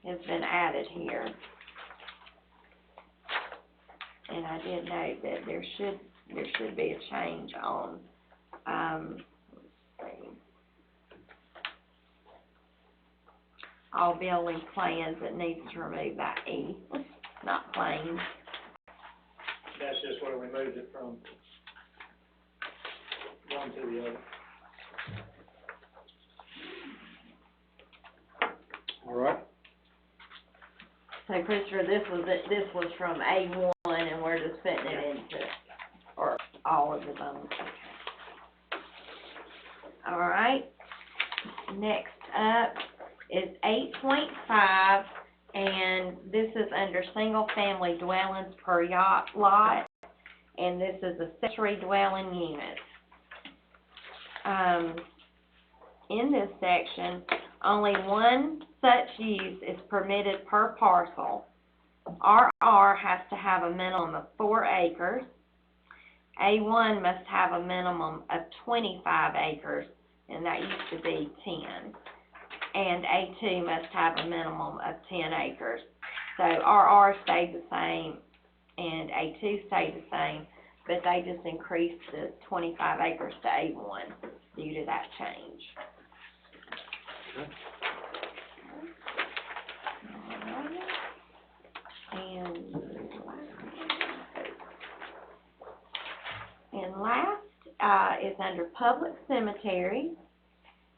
has been added here. And I did note that there should be a change on, let's see, all building plans. It needs to remove that E, not plain. That's just where we moved it from one to the other. all right. So Christopher, this was from A1 and we're just putting it into, or all of the zones. Okay. All right. Next up is 8.5, and this is under single family dwellings per lot, and this is accessory dwelling unit. In this section, only one such use is permitted per parcel. RR has to have a minimum of 4 acres. A1 must have a minimum of 25 acres, and that used to be 10. And A2 must have a minimum of 10 acres. So RR stayed the same, and A2 stayed the same, but they just increased the 25 acres to A1 due to that change. And under public cemetery,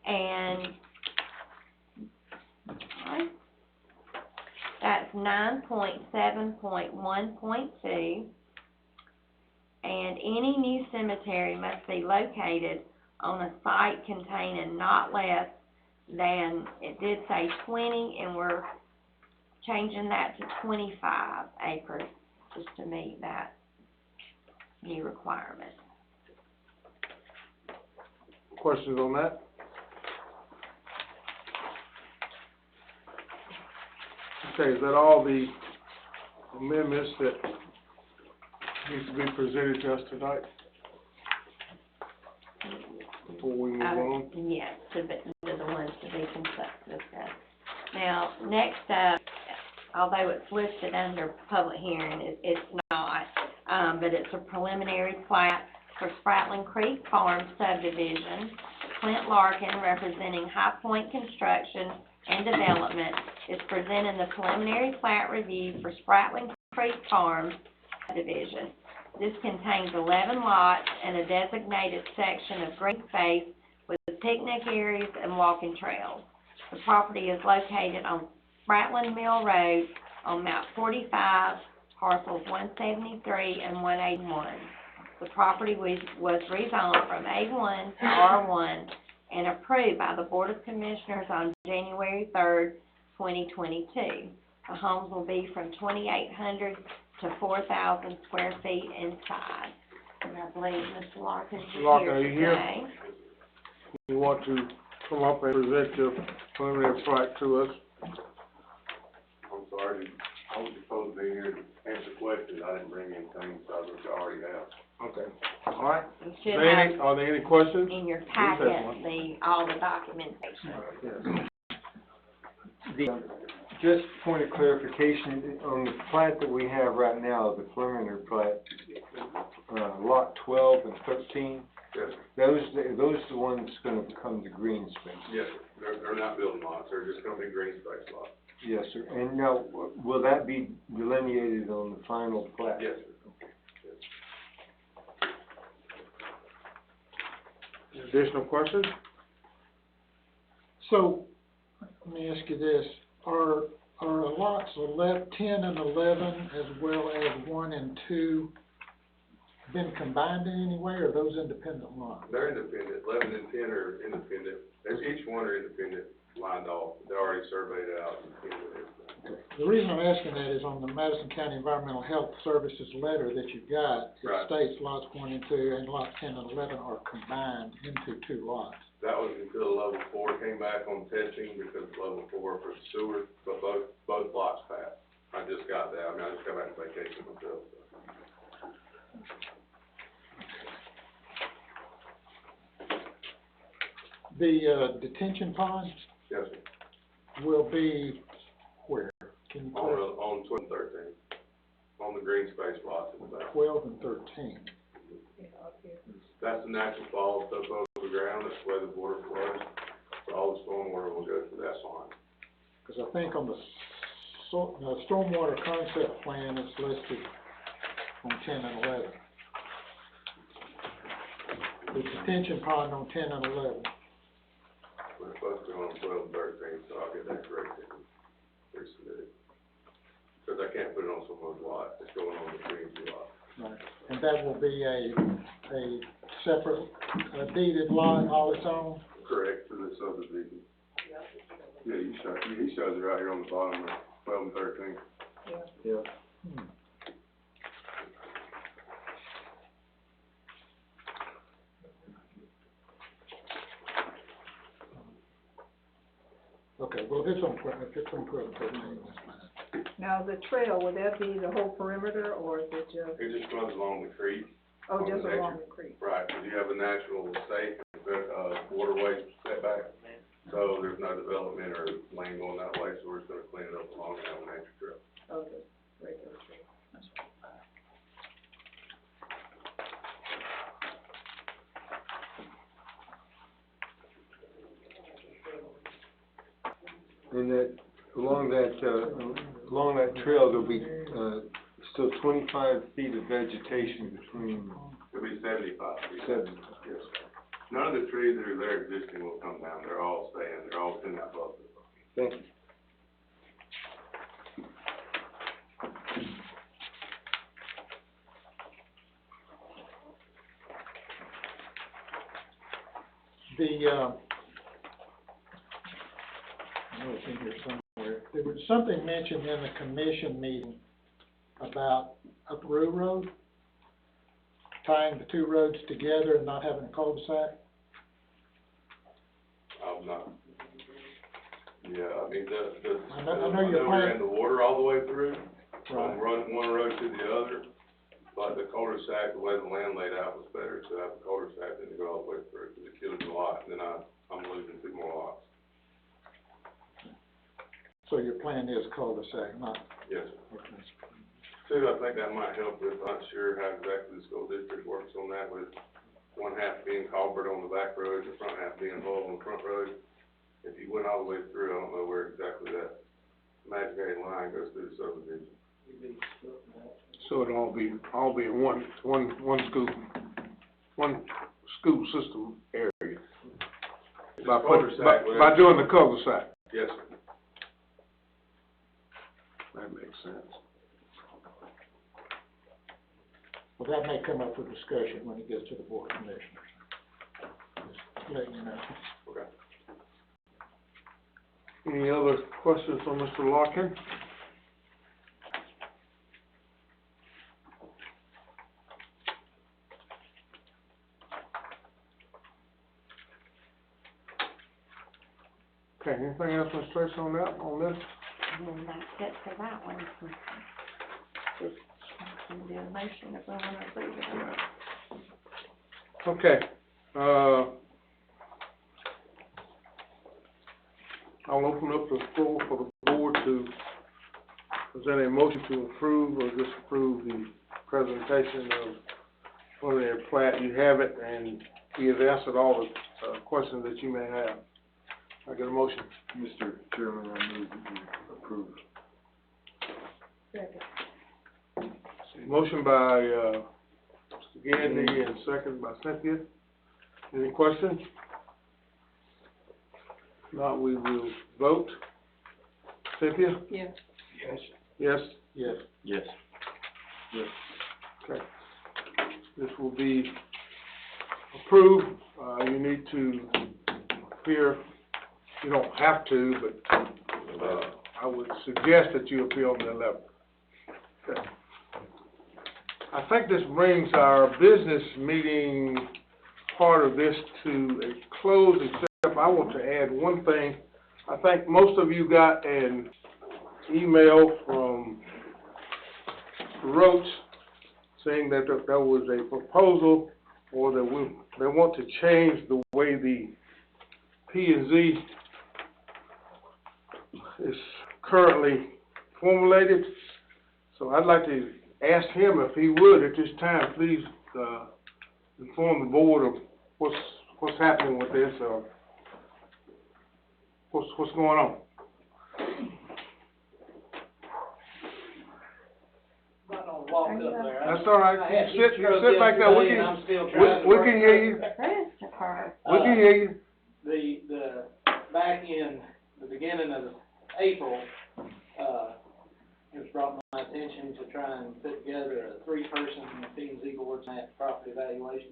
and, alright, that's 9.7.1.2. And any new cemetery must be located on a site containing not less than, it did say 20, and we're changing that to 25 acres, just to meet that new requirement. Questions on that? Okay, is that all the amendments that needs to be presented to us tonight? Before we move on? Yes, to the ones to be discussed. Now, next up, although it's listed under public hearing, it's not, but it's a preliminary plat for Spratling Creek Farm subdivision. Clint Larkin, representing High Point Construction and Development, is presenting the preliminary plat review for Spratling Creek Farm subdivision. This contains 11 lots and a designated section of green space with picnic areas and walking trails. The property is located on Spratling Mill Road on map 45, parcels 173 and 181. The property was rezoned from A1 to R1 and approved by the Board of Commissioners on January 3rd, 2022. The homes will be from 2,800 to 4,000 square feet inside. And I believe Mr. Larkin is Mr. Larkin, are you here here? today. You want to come up and present your preliminary plat to us? I'm sorry, I was supposed to be here to answer questions, I didn't bring anything, so I already have. Okay, all right. You should have Are there any questions? in your Please packet have one. all the documentation. Yes. Just point of clarification, on the plat that we have right now, the preliminary plat, lot 12 and 13, Yes, those are the ones that's gonna become the green space. yes, they're not building lots, they're just gonna be green space lots. Yes, sir. And now, will that be delineated on the final plat? Yes, sir. Additional questions? So, let me ask you this, are lots 10 and 11 as well as 1 and 2 been combined in any way, or are those independent lots? They're independent, 11 and 10 are independent, each one are independent, lined off, they're already surveyed out and everything. The reason I'm asking that is on the Madison County Environmental Health Services letter that you got, it Right. states lots 1 and 2 and lots 10 and 11 are combined into 2 lots. That was until level 4 came back on testing, because level 4 for the sewer, but both lots passed. I just got that, I just got back from vacation myself, so. The detention pond Yes, sir. will be where? Can you clarify? On 12 and 13, on the green space lots in the back. 12 and 13. That's the natural fall stuff over the ground, that's where the water flows, so all the stormwater will go through that line. Because I think on the stormwater concept plan, it's listed on 10 and 11. The detention pond on 10 and 11. We're supposed to be on 12 and 13, so I'll get that corrected and resubmitted. Because I can't put it on someone's lot, it's going on the community lot. Right. And that will be a separate deeded lot all its own? Correct, to the subdivision. Yeah, he shows it right here on the bottom of 12 and 13. Yeah. Okay, well, if it's on 12 and 13, that's fine. Now, the trail, would that be the whole perimeter, or is it just, It just runs along the creek. oh, on just the along nature- the creek? Right, because you have a natural state, waterway setback, so there's no development or land going that way, so we're just gonna clean it up along that nature trail. Okay, regular trail. That's right. And that, along that trail, there'll be, still 25 feet of vegetation between It'll be 75 feet. 7. Yes, sir. None of the trees that are there existing will come down, they're all staying, they're all in that buffer. Thank you. I know it's in here somewhere, there was something mentioned in the commission meeting about a through road, tying the two roads together and not having a cul-de-sac. Not. Yeah, I mean, I know you're we ran the water all the way through, Right. run one road to the other, but the cul-de-sac, the way the land laid out was better to have the cul-de-sac than to go all the way through, because it kills a lot, and then I'm losing 2 more lots. So your plan is cul-de-sac, not, Yes. okay. Too, I think that might help with, not sure how exactly the school district works on that, with one half being culvert on the back road, the front half being Hull on the front road. If you went all the way through, I don't know where exactly that imaginary line goes through the subdivision. So it'll all be in one school system area. By doing the cul-de-sac. Yes, sir. That makes sense. Well, that may come up for discussion when it gets to the board of commissioners. Just letting you know. Okay. Any other questions from Mr. Larkin? Okay, anything else, Ms. Tracy, on this? And then that's it for that one. Just do a motion if we want to approve it. Okay, I'll open up the floor for the board to present a motion to approve or disapprove the presentation of preliminary plat. You have it, and he has answered all the questions that you may have. I get a motion. Mr. Chairman, I move that you approve. Motion by, Mr. Gandy and second by Cynthia. Any questions? If not, we will vote. Cynthia? Yes. Yes. Yes? Yes. Yes. Yes. Okay. This will be approved. You need to appear, you don't have to, but, I would suggest that you appear on the 11th. Okay. I think this brings our business meeting part of this to a close, except I want to add one thing. I think most of you got an email from Roach saying that there was a proposal, or that they want to change the way the P&Z is currently formulated. So I'd like to ask him if he would, at this time, please, inform the board of what's happening with this, or what's going on. Not gonna walk up there. That's all right. I had Sit stroke back there. yesterday, and I'm still trying to We work can hear you. Christopher. We can hear you. The back in the beginning of April, it was brought to my attention to try and put together a 3-person P&Z board at property evaluation.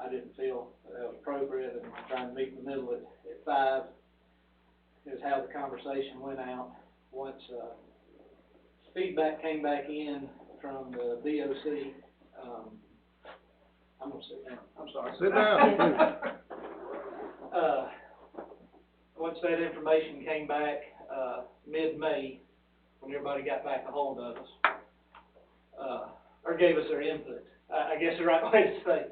I didn't feel that was appropriate, and trying to meet in the middle at 5 is how the conversation went out. Once, feedback came back in from the BOC, I'm gonna sit down, I'm sorry. Sit down, Once that information came back, mid-May, when everybody got back a hold of us, or gave us their input, I guess the right way to say.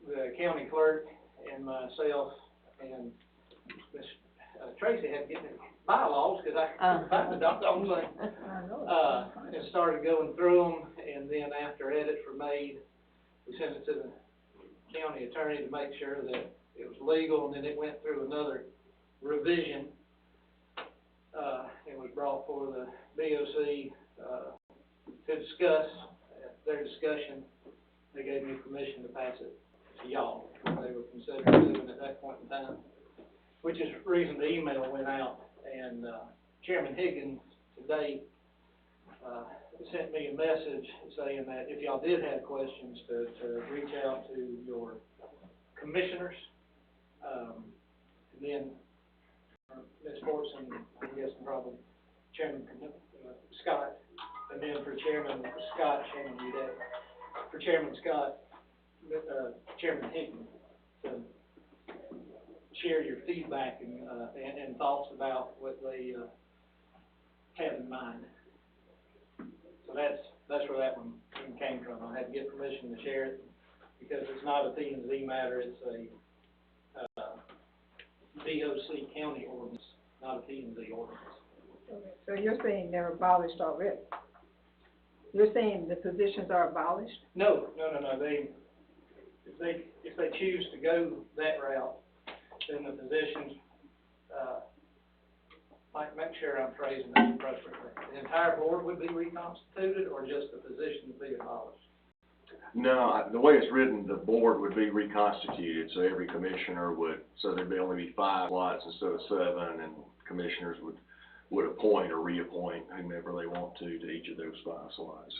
The county clerk and myself and Ms. Tracy had to get the bylaws, because I couldn't find the doggone thing. And started going through them, and then after edits were made, we sent it to the county attorney to make sure that it was legal, and then it went through another revision. It was brought for the BOC, to discuss. At their discussion, they gave me permission to pass it to y'all, what they were considering doing at that point in time, which is the reason the email went out. And, Chairman Higgins today, sent me a message saying that if y'all did have questions, to reach out to your commissioners, and then Ms. Fortson, I guess, probably Chairman Scott, and then for Chairman Scott, for Chairman Scott, Chairman Higgins, to share your feedback and thoughts about what they have in mind. So that's where that one came from. I had to get permission to share it because it's not a P&Z matter, it's a DOC county ordinance, not a P&Z ordinance. Okay, so you're saying they're abolished already? You're saying the positions are abolished? No, if they choose to go that route, then the positions, make sure I'm phrasing this appropriately. The entire board would be reconstituted, or just the positions be abolished? No, the way it's written, the board would be reconstituted, so every commissioner would, so there'd only be 5 slots instead of 7, and commissioners would appoint or reappoint whomever they want to each of those 5 slots.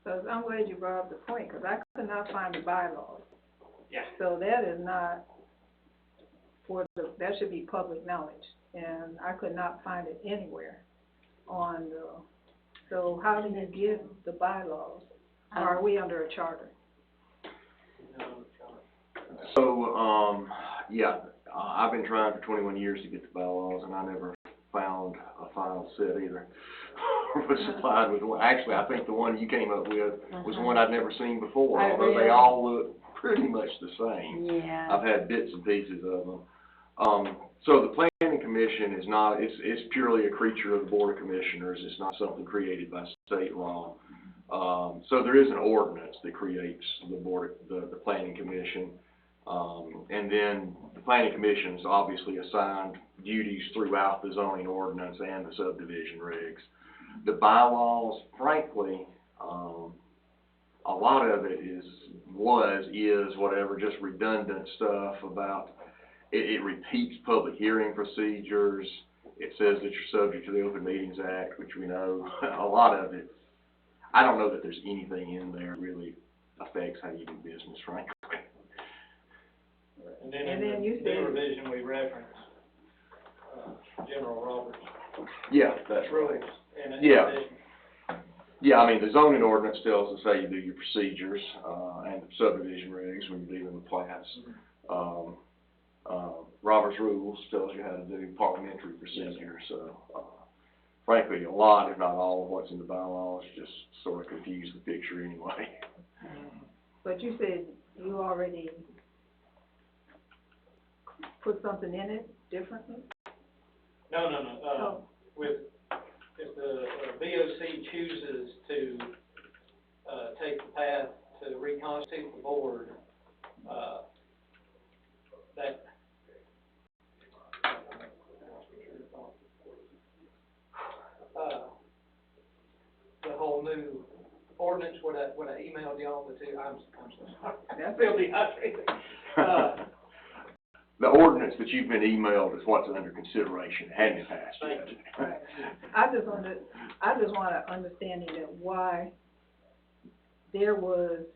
So I'm glad you brought up the point, because I could not find the bylaws. Yeah. So that is not that should be public knowledge, and I could not find it anywhere on so how do you give the bylaws? Or are we under a charter? So, yeah, I've been trying for 21 years to get the bylaws, and I never found a final set either. Was supplied with one. Actually, I think the one you came up with was one I'd never seen before, although they all look pretty much the same. Yeah. I've had bits and pieces of them. So the planning commission is not, it's purely a creature of the board of commissioners. It's not something created by state law. So there is an ordinance that creates the planning commission. And then the planning commission is obviously assigned duties throughout the zoning ordinance and the subdivision regs. The bylaws, frankly, a lot of it is whatever, just redundant stuff about, it repeats public hearing procedures. It says that you're subject to the Open Meetings Act, which we know. A lot of it, I don't know that there's anything in there that really affects how you do business, frankly. And then in the new revision we reference, General Roberts. Yeah, that's rules. right. And Yeah. Yeah, I mean, the zoning ordinance tells us how you do your procedures, and the subdivision regs when you're dealing with plats. Robert's rules tells you how to do parliamentary procedures, so, frankly, a lot, if not all, of what's in the bylaws just sort of confuse the picture anyway. But you said you already put something in it differently? No. If the VOC chooses to, take the path to reconstitute the board, the whole new ordinance, what I emailed y'all, the two, I'm so sorry. That's Feel dehydrated. The ordinance that you've been emailed is what's under consideration, it hadn't been passed yet. right. I just want to understanding that why there was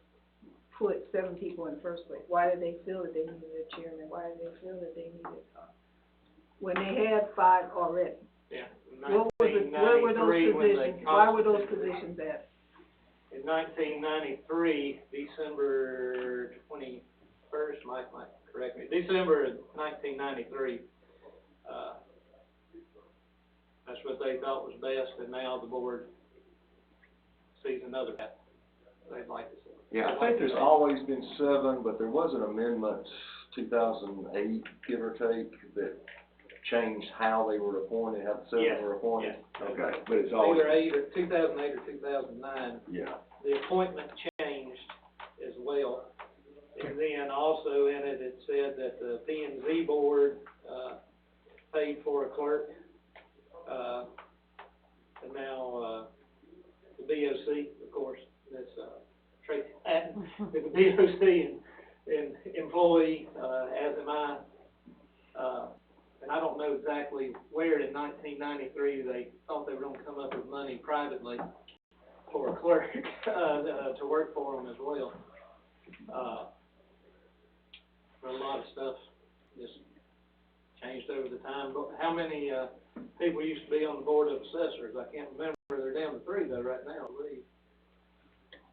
put 7 people in the first place. Why did they feel that they needed a chairman? Why did they feel that they needed, when they had 5 already? Yeah. Where were those positions? Why were those positions at? In 1993, December 21st, Mike might correct me, December of 1993, that's what they thought was best, and now the board sees another path they'd like to see. Yeah, I think there's always been 7, but there was an amendment, 2008, give or take, that changed how they were appointed, how the 7 were appointed. Yeah. Okay, but it's always. Either 2008 or 2009. Yeah. The appointment changed as well. And then also in it, it said that the P&Z board, paid for a clerk, and now, the BOC, of course, that's, Tracy Patton, with the BOC, employee, as am I. And I don't know exactly where in 1993 they thought they were gonna come up with money privately for a clerk, to work for them as well. But a lot of stuff just changed over the time. But how many, people used to be on the board of assessors? I can't remember. They're down to 3 though right now, I believe.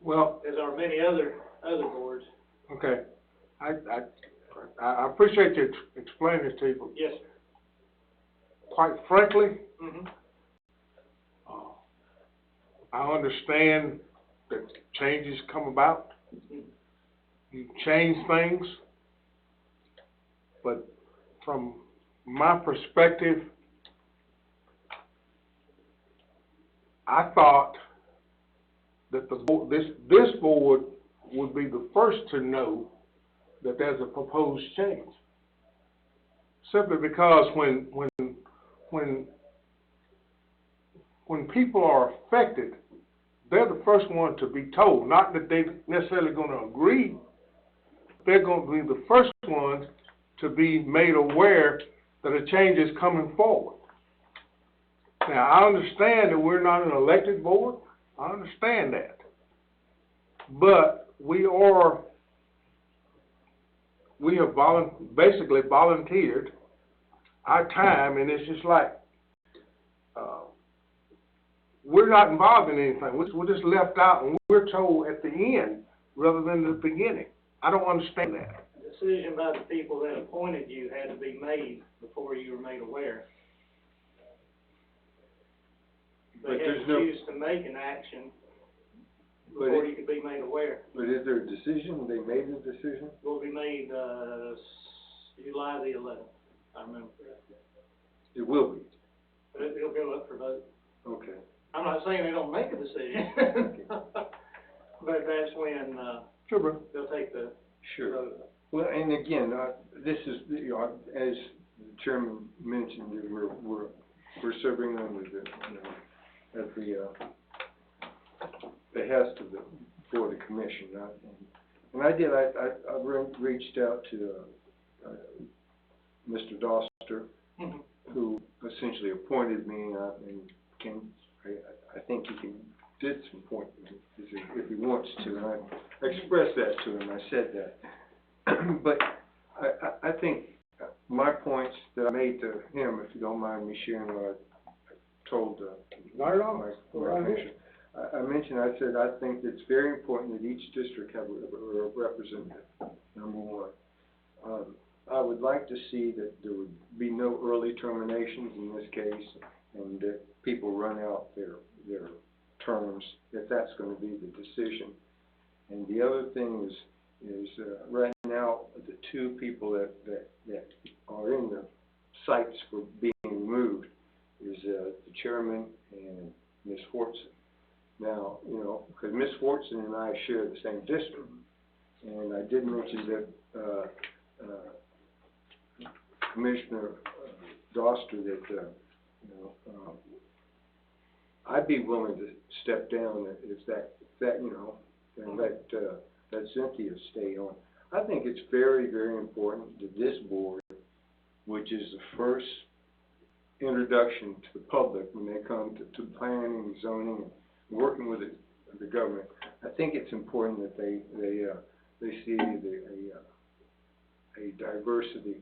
Well, As are many other boards. okay, I appreciate you explaining this to you. Yes, Quite frankly, sir. I understand that changes come about. You change things, but from my perspective, I thought that this board would be the first to know that there's a proposed change. Simply because when people are affected, they're the first one to be told. Not that they're necessarily gonna agree, they're gonna be the first ones to be made aware that a change is coming forward. Now, I understand that we're not an elected board, I understand that. But we have basically volunteered our time, and it's just like, we're not involved in anything. We're just left out, and we're told at the end rather than the beginning. I don't understand that. The decision by the people that appointed you had to be made before you were made aware. They had to choose to make an action before you could be made aware. But is there a decision? They made a decision? Will be made, July the 11th, I remember correctly. It will be. But it'll go up for vote. Okay. I'm not saying they don't make a decision, but that's when, Sure, bro. they'll take the Sure. vote. Well, and again, this is, you know, as the chairman mentioned, we're serving under the, at the behest of the Board of Commission, and I reached out to, Mr. Doster, who essentially appointed me, and I think he did some appointment if he wants to, and I expressed that to him, I said that. But I think my points that I made to him, if you don't mind me sharing what I told Not at all. my commission, I mentioned, I said, I think it's very important that each district have a representative, number one. I would like to see that there would be no early terminations in this case, and that people run out their terms, if that's going to be the decision. And the other thing is right now, the 2 people that are in the sites for being removed is the chairman and Ms. Fortson. Now, you know, because Ms. Fortson and I share the same district, and I did mention that Commissioner Doster that, you know, I'd be willing to step down if that you know, and let Cynthia stay on. I think it's very, very important that this board, which is the first introduction to the public when they come to planning, zoning, and working with the government, I think it's important that they see a diversity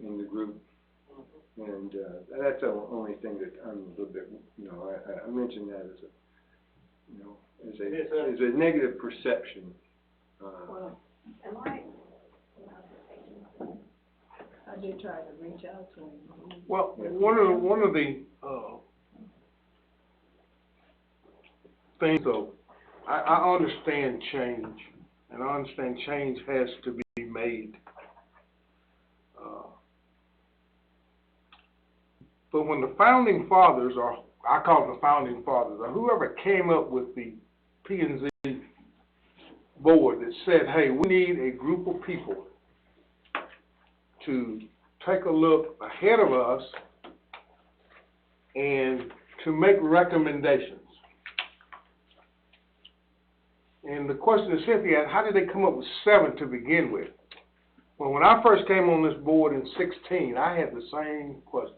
in the group. And that's the only thing that I'm a little bit, you know, I mentioned that as a, you know, as a negative perception. I did try to reach out to him. Well, one of the things, though, I understand change, and I understand change has to be made. But when the founding fathers, or I call them the founding fathers, or whoever came up with the P&Z board that said, hey, we need a group of people to take a look ahead of us and to make recommendations. And the question is simply, how did they come up with 7 to begin with? Well, when I first came on this board in 16, I had the same question.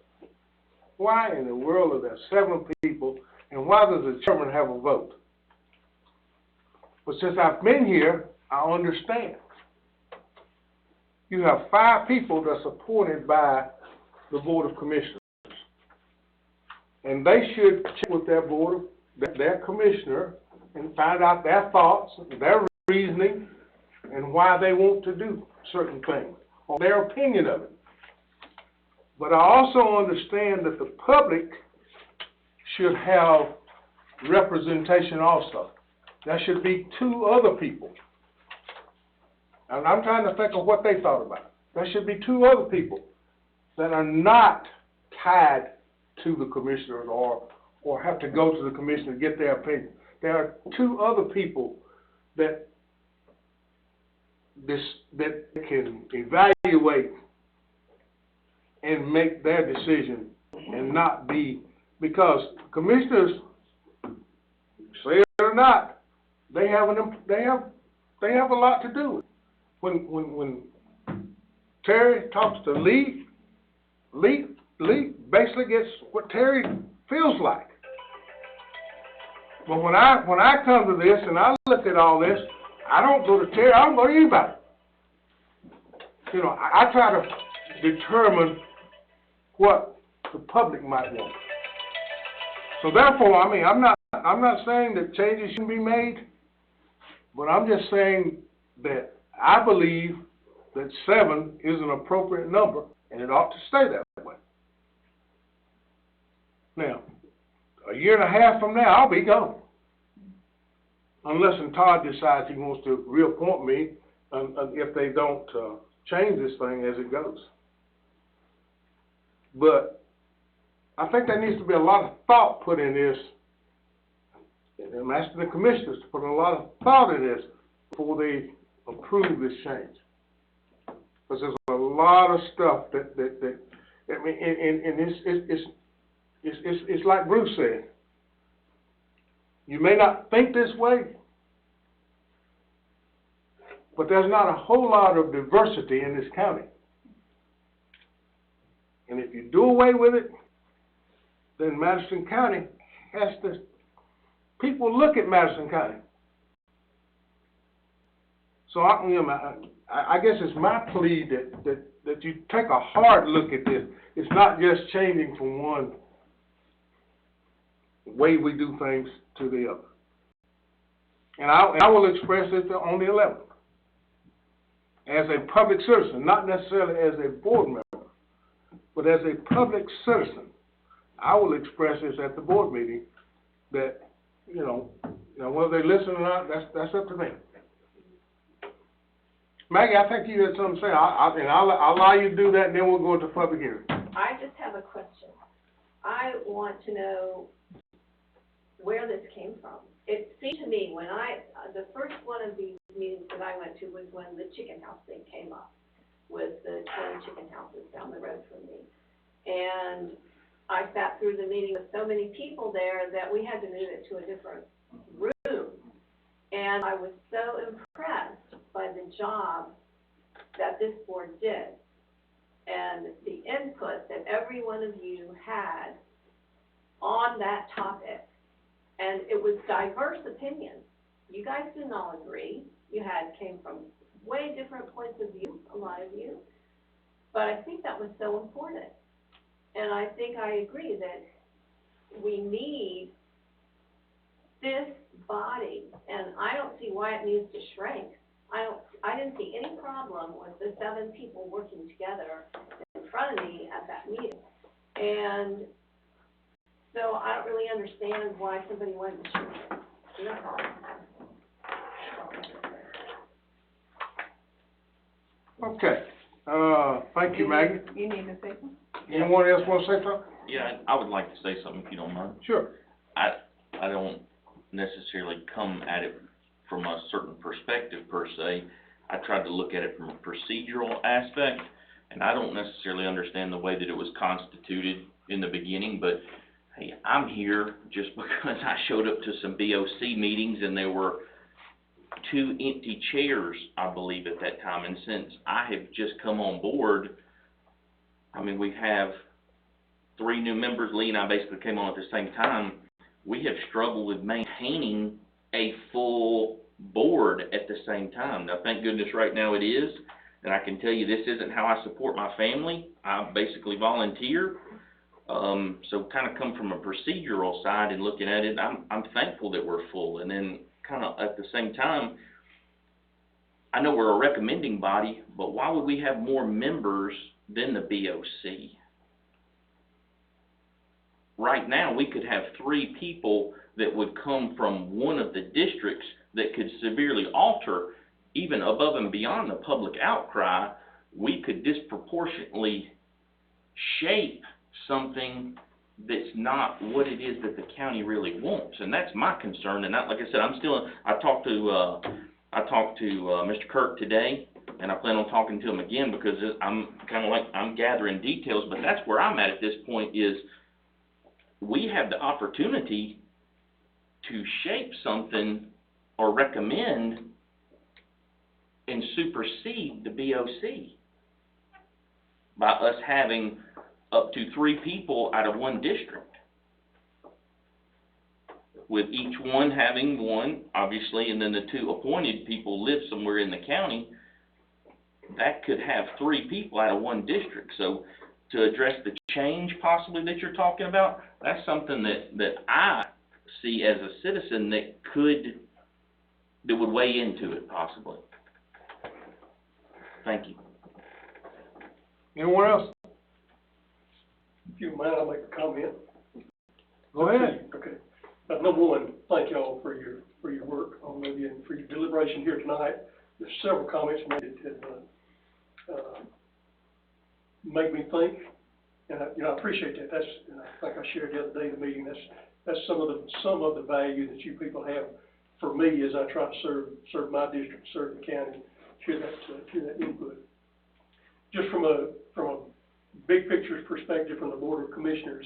Why in the world are there 7 people, and why does the chairman have a vote? But since I've been here, I understand. You have 5 people that's appointed by the Board of Commissioners. And they should check with their board, their commissioner, and find out their thoughts, their reasoning, and why they want to do certain things, or their opinion of it. But I also understand that the public should have representation also. There should be 2 other people. And I'm trying to think of what they thought about it. There should be 2 other people that are not tied to the commissioners or have to go to the commissioner to get their opinion. There are 2 other people that can evaluate and make their decision and not be, because commissioners, say it or not, they have a lot to do. When Terry talks to Lee basically gets what Terry feels like. But when I come to this and I look at all this, I don't go to Terry, I don't go to anybody. You know, I try to determine what the public might want. So therefore, I mean, I'm not saying that changes shouldn't be made, but I'm just saying that I believe that 7 is an appropriate number, and it ought to stay that way. Now, a year and a half from now, I'll be gone. Unless Todd decides he wants to reappoint me, if they don't change this thing as it goes. But I think there needs to be a lot of thought put in this. And I'm asking the commissioners to put a lot of thought in this before they approve this change. Because there's a lot of stuff that I mean, and it's like Bruce said. You may not think this way, but there's not a whole lot of diversity in this county. And if you do away with it, then Madison County has to, people look at Madison County. So I guess it's my plea that you take a hard look at this. It's not just changing from one way we do things to the other. And I will express it on the 11th. As a public citizen, not necessarily as a board member, but as a public citizen, I will express this at the board meeting that, you know whether they listen or not, that's up to them. Maggie, I think you had something to say. I'll allow you to do that, and then we'll go into public hearing. I just have a question. I want to know where this came from. It seemed to me when the first one of these meetings that I went to was when the chicken house thing came up, with the 20 chicken houses down the road from me. And I sat through the meeting with so many people there that we had to move it to a different room. And I was so impressed by the job that this board did and the input that every one of you had on that topic. And it was diverse opinions. You guys didn't all agree. You came from way different points of view, a lot of you. But I think that was so important. And I think I agree that we need this body, and I don't see why it needs to shrink. I didn't see any problem with the 7 people working together in front of me at that meeting. And so I don't really understand why somebody wanted to shrink it. Okay. Thank you, Maggie. You need to say something? Anyone else want to say something? Yeah, I would like to say something if you don't mind. Sure. I don't necessarily come at it from a certain perspective per se. I tried to look at it from a procedural aspect, and I don't necessarily understand the way that it was constituted in the beginning, but hey, I'm here just because I showed up to some BOC meetings and there were 2 empty chairs, I believe, at that time, and since I have just come on board, I mean, we have 3 new members. Lee and I basically came on at the same time. We have struggled with maintaining a full board at the same time. Now, thank goodness right now it is, and I can tell you this isn't how I support my family. I basically volunteer. So kind of come from a procedural side and looking at it, I'm thankful that we're full. And then kind of at the same time, I know we're a recommending body, but why would we have more members than the BOC? Right now, we could have 3 people that would come from one of the districts that could severely alter, even above and beyond the public outcry. We could disproportionately shape something that's not what it is that the county really wants, and that's my concern. And like I said, I talked to Mr. Kirk today, and I plan on talking to him again, because I'm gathering details, but that's where I'm at this point. Is we have the opportunity to shape something or recommend and supersede the BOC by us having up to 3 people out of one district, with each one having one, obviously, and then the 2 appointed people live somewhere in the county. That could have 3 people out of one district. So to address the change possibly that you're talking about, that's something that I see as a citizen that would weigh into it possibly. Thank you. Anyone else? If you don't mind, I'll make a comment. Go ahead. Okay. Number one, thank y'all for your work on maybe and for your deliberation here tonight. There's several comments made that make me think, and I appreciate that. That's, like I shared the other day in the meeting, that's some of the value that you people have for me as I try to serve my district, serve the county, share that input. Just from a big picture perspective from the Board of Commissioners,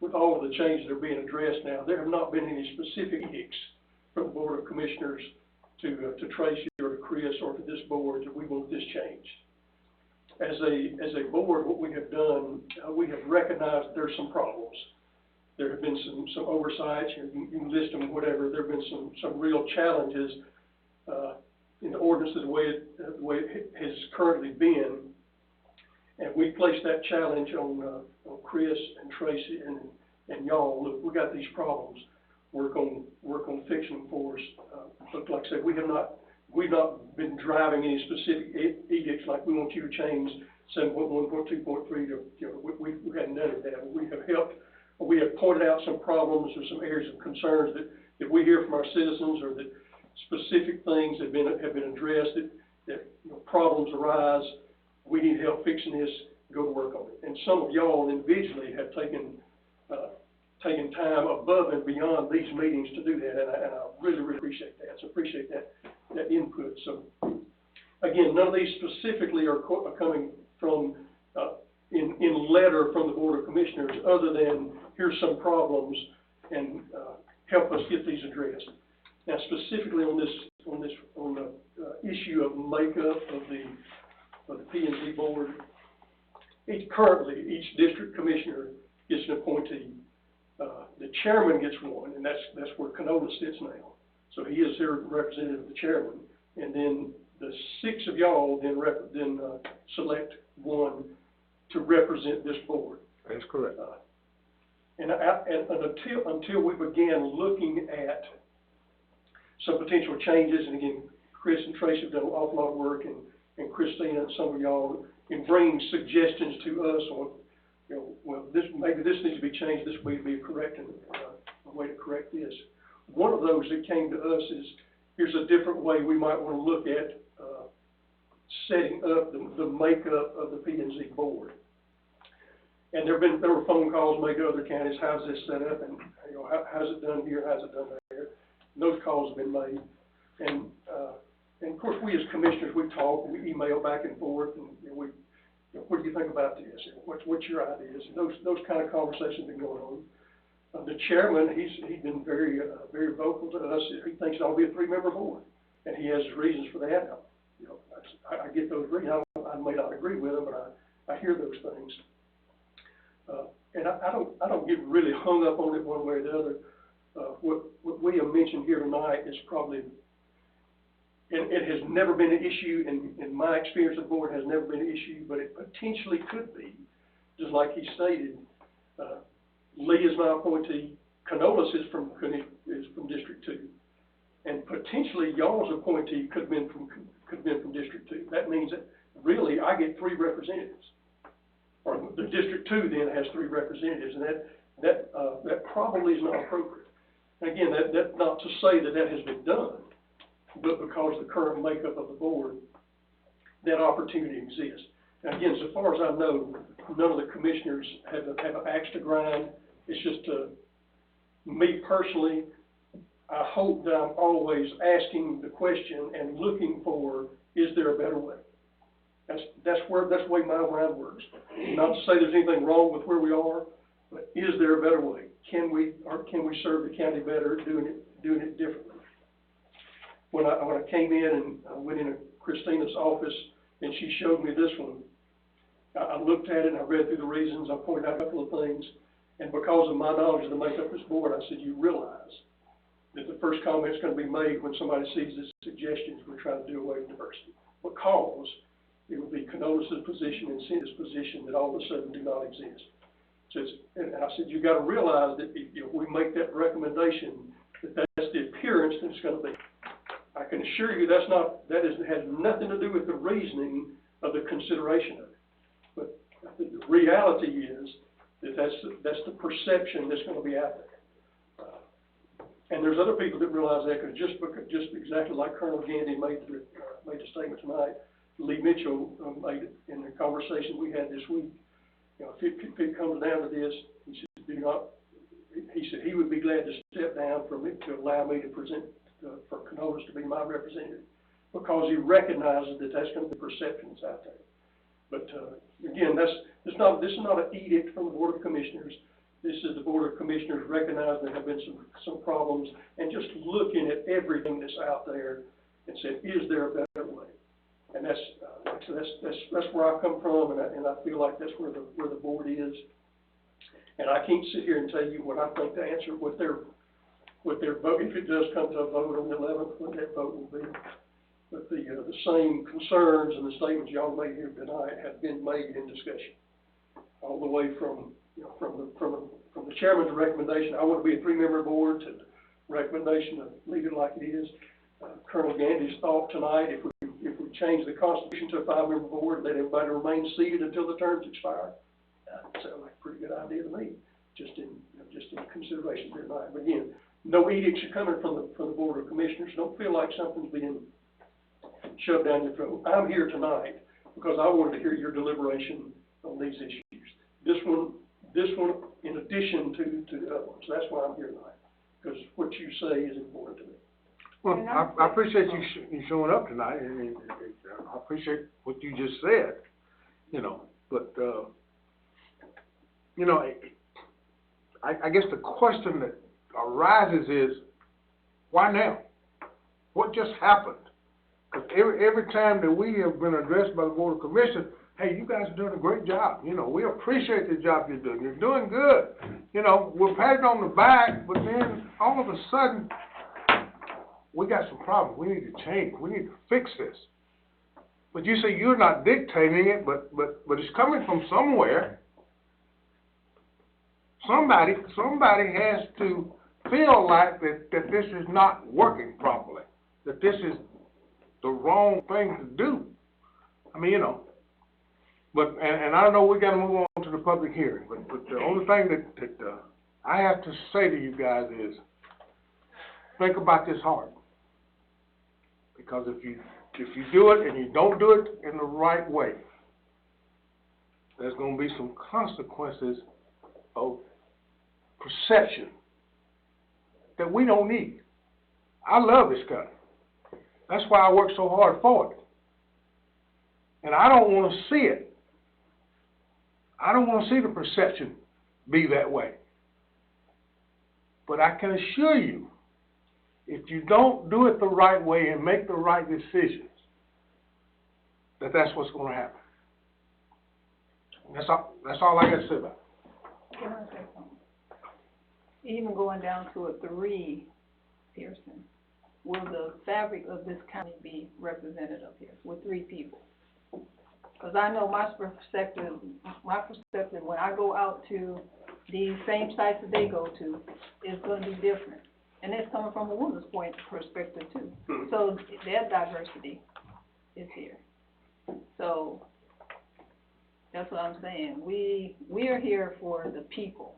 with all of the changes that are being addressed now, there have not been any specific edicts from the Board of Commissioners to Tracy or to Chris or to this board that we want this changed. As a board, what we have done, we have recognized that there's some problems. There have been some oversights, you can list them, whatever. There have been some real challenges in the ordinance the way it has currently been. And we placed that challenge on Chris and Tracy and y'all. Look, we got these problems. Work on fixing them for us. But like I said, we've not been driving any specific edicts like we want you to change 7.1.2.3 to, we hadn't done it that. We have pointed out some problems or some areas of concerns that we hear from our citizens, or that specific things have been addressed, that problems arise. We need help fixing this, go to work on it. And some of y'all individually have taken time above and beyond these meetings to do that, and I really, really appreciate that. So appreciate that input. So again, none of these specifically are coming from in letter from the Board of Commissioners, other than here's some problems and help us get these addressed. Now, specifically on the issue of makeup of the P&Z board, currently each district commissioner gets an appointee. The chairman gets one, and that's where Canola sits now. So he is here representative of the chairman, and then the 6 of y'all then select one to represent this board. That's correct. And until we began looking at some potential changes, and again, Chris and Tracy have done an awful lot of work, and Christina and some of y'all in bringing suggestions to us on, well, maybe this needs to be changed, this way to be corrected, a way to correct this. One of those that came to us is, here's a different way we might want to look at setting up the makeup of the P&Z board. And there were phone calls made to other counties, how's this set up, and how's it done here, how's it done there. And those calls have been made. And of course, we as commissioners, we talk, we email back and forth, and what do you think about this? What's your ideas? And those kind of conversations have been going on. The chairman, he's been very vocal to us. He thinks it ought to be a 3-member board. and he has his reasons for that. Now, you know, I get those reasons. I may not agree with them, but I hear those things. And I don't get really hung up on it one way or the other. What we have mentioned here tonight is probably, it has never been an issue, in my experience, the board has never been an issue, but it potentially could be, just like he stated. Lee is my appointee, Canolis is from District 2, and potentially y'all's appointee could have been from District 2. That means that really I get 3 representatives, or the District 2 then has 3 representatives, and that probably is not appropriate. And again, that's not to say that has been done, but because of the current makeup of the board, that opportunity exists. Now again, so far as I know, none of the commissioners have an axe to grind. It's just me personally, I hope that I'm always asking the question and looking for, is there a better way? That's the way my mind works. Not to say there's anything wrong with where we are, but is there a better way? Can we serve the county better doing it differently? When I came in and I went into Christina's office and she showed me this one, I looked at it and I read through the reasons. I pointed out a couple of things, and because of my knowledge of the makeup of this board, I said, you realize that the first comment is going to be made when somebody sees this suggestions we're trying to do away with diversity, because it would be Canolis' position and Cindy's position that all of a sudden do not exist. So and I said, you've got to realize that if we make that recommendation, that's the appearance that it's going to be. I can assure you that has nothing to do with the reasoning of the consideration of it. But the reality is that that's the perception that's going to be out there. And there's other people that realize that, because just exactly like Colonel Gandy made the statement tonight, Lee Mitchell made it in the conversation we had this week. You know, if it comes down to this, he said he would be glad to step down from it to allow me to present for Canolis to be my representative, because he recognizes that that's going to be perceptions out there. But again, this is not an edict from the Board of Commissioners. This is the Board of Commissioners recognizing there have been some problems and just looking at everything that's out there and said, is there a better way? And that's where I come from, and I feel like that's where the board is. And I can't sit here and tell you what I think the answer, what their vote, if it does come to a vote on the 11th, what that vote will be. But the same concerns and the statements y'all made here tonight have been made in discussion, all the way from the chairman's recommendation, I want to be a 3-member board, to the recommendation of leave it like it is. Colonel Gandy's thought tonight, if we change the Constitution to a 5-member board, let everybody remain seated until the terms expire, sounds like a pretty good idea to me, just in consideration here tonight. But again, no edicts are coming from the Board of Commissioners. Don't feel like something's being shoved down your throat. I'm here tonight because I wanted to hear your deliberation on these issues. This one, in addition to the other ones. That's why I'm here tonight, because what you say is important to me. Well, I appreciate you showing up tonight, and I appreciate what you just said, but, I guess the question that arises is, why now? What just happened? Because every time that we have been addressed by the Board of Commissioners, hey, you guys are doing a great job. We appreciate the job you're doing. You're doing good. We're patting on the back, but then all of a sudden, we got some problems. We need to change. We need to fix this. But you say you're not dictating it, but it's coming from somewhere. Somebody has to feel like that this is not working properly, that this is the wrong thing to do. But I know we got to move on to the public hearing, but the only thing that I have to say to you guys is, think about this hard. Because if you do it and you don't do it in the right way, there's going to be some consequences of perception that we don't need. I love this country. That's why I work so hard for it. And I don't want to see it. I don't want to see the perception be that way. But I can assure you, if you don't do it the right way and make the right decisions, that's what's gonna happen. That's all I got to say about it. Can I say something? Even going down to a 3, Pearson, will the fabric of this county be represented up here with 3 people? Because I know my perspective, when I go out to these same sites that they go to, is going to be different. And it's coming from a woman's point perspective too. So their diversity is here. So that's what I'm saying. We are here for the people.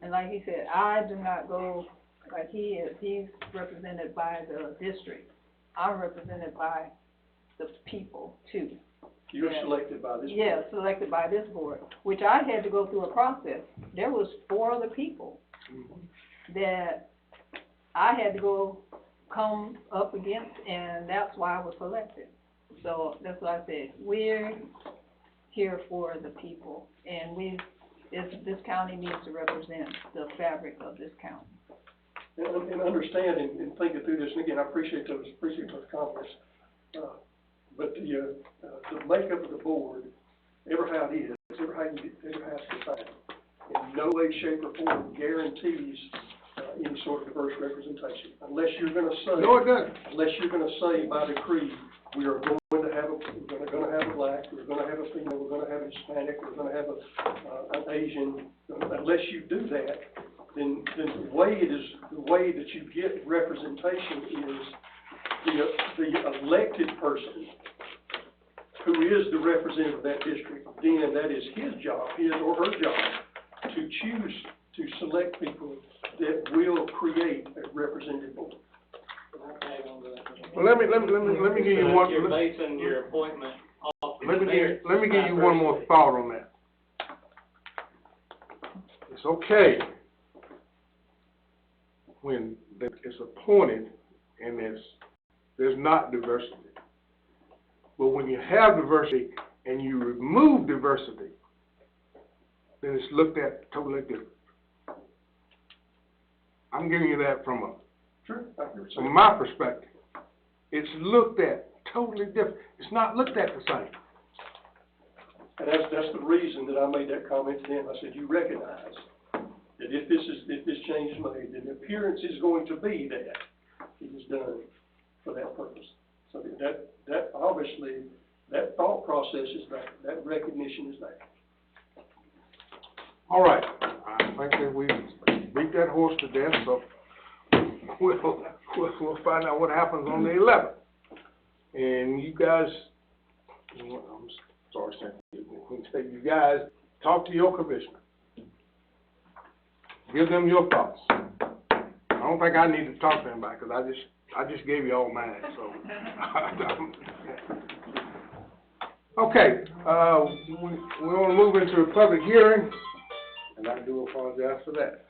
And like he said, I do not go like he is. He's represented by the district. I'm represented by the people too. You're selected by this board. Yeah, selected by this board, which I had to go through a process. There was 4 other people that I had to come up against, and that's why I was selected. So that's what I said. We're here for the people, and this county needs to represent the fabric of this county. And understand and thinking through this, and again, I appreciate those comments. But the makeup of the board, ever how it is, ever has to sign, in no way, shape, or form guarantees any sort of diverse representation. Unless you're going to say, No, it doesn't. Unless you're going to say by decree, we are going to have a black, we're going to have a female, we're going to have a Hispanic, we're going to have an Asian. Unless you do that, then the way that you get representation is the elected person who is the representative of that district. Then that is his job, his or her job, to choose to select people that will create a representative board. Well, let me give you one. You're basing your appointment off the Let me give you diversity. one more thought on that. It's okay when it's appointed and there's not diversity. But when you have diversity and you remove diversity, then it's looked at totally different. I'm giving you that from my perspective. It's looked at totally different. It's not looked at the same. And that's the reason that I made that comment to them. I said, you recognize that if this change is made, then the appearance is going to be that it was done for that purpose. So that obviously, that thought process is there, that recognition is there. All right, I think that we beat that horse to death, so we'll find out what happens on the 11th. And you guys, I'm sorry, you guys talk to your commissioner. Give them your thoughts. I don't think I need to talk to them about it, because I just gave you all mine, so. Okay, we want to move into a public hearing, and I do apologize for that.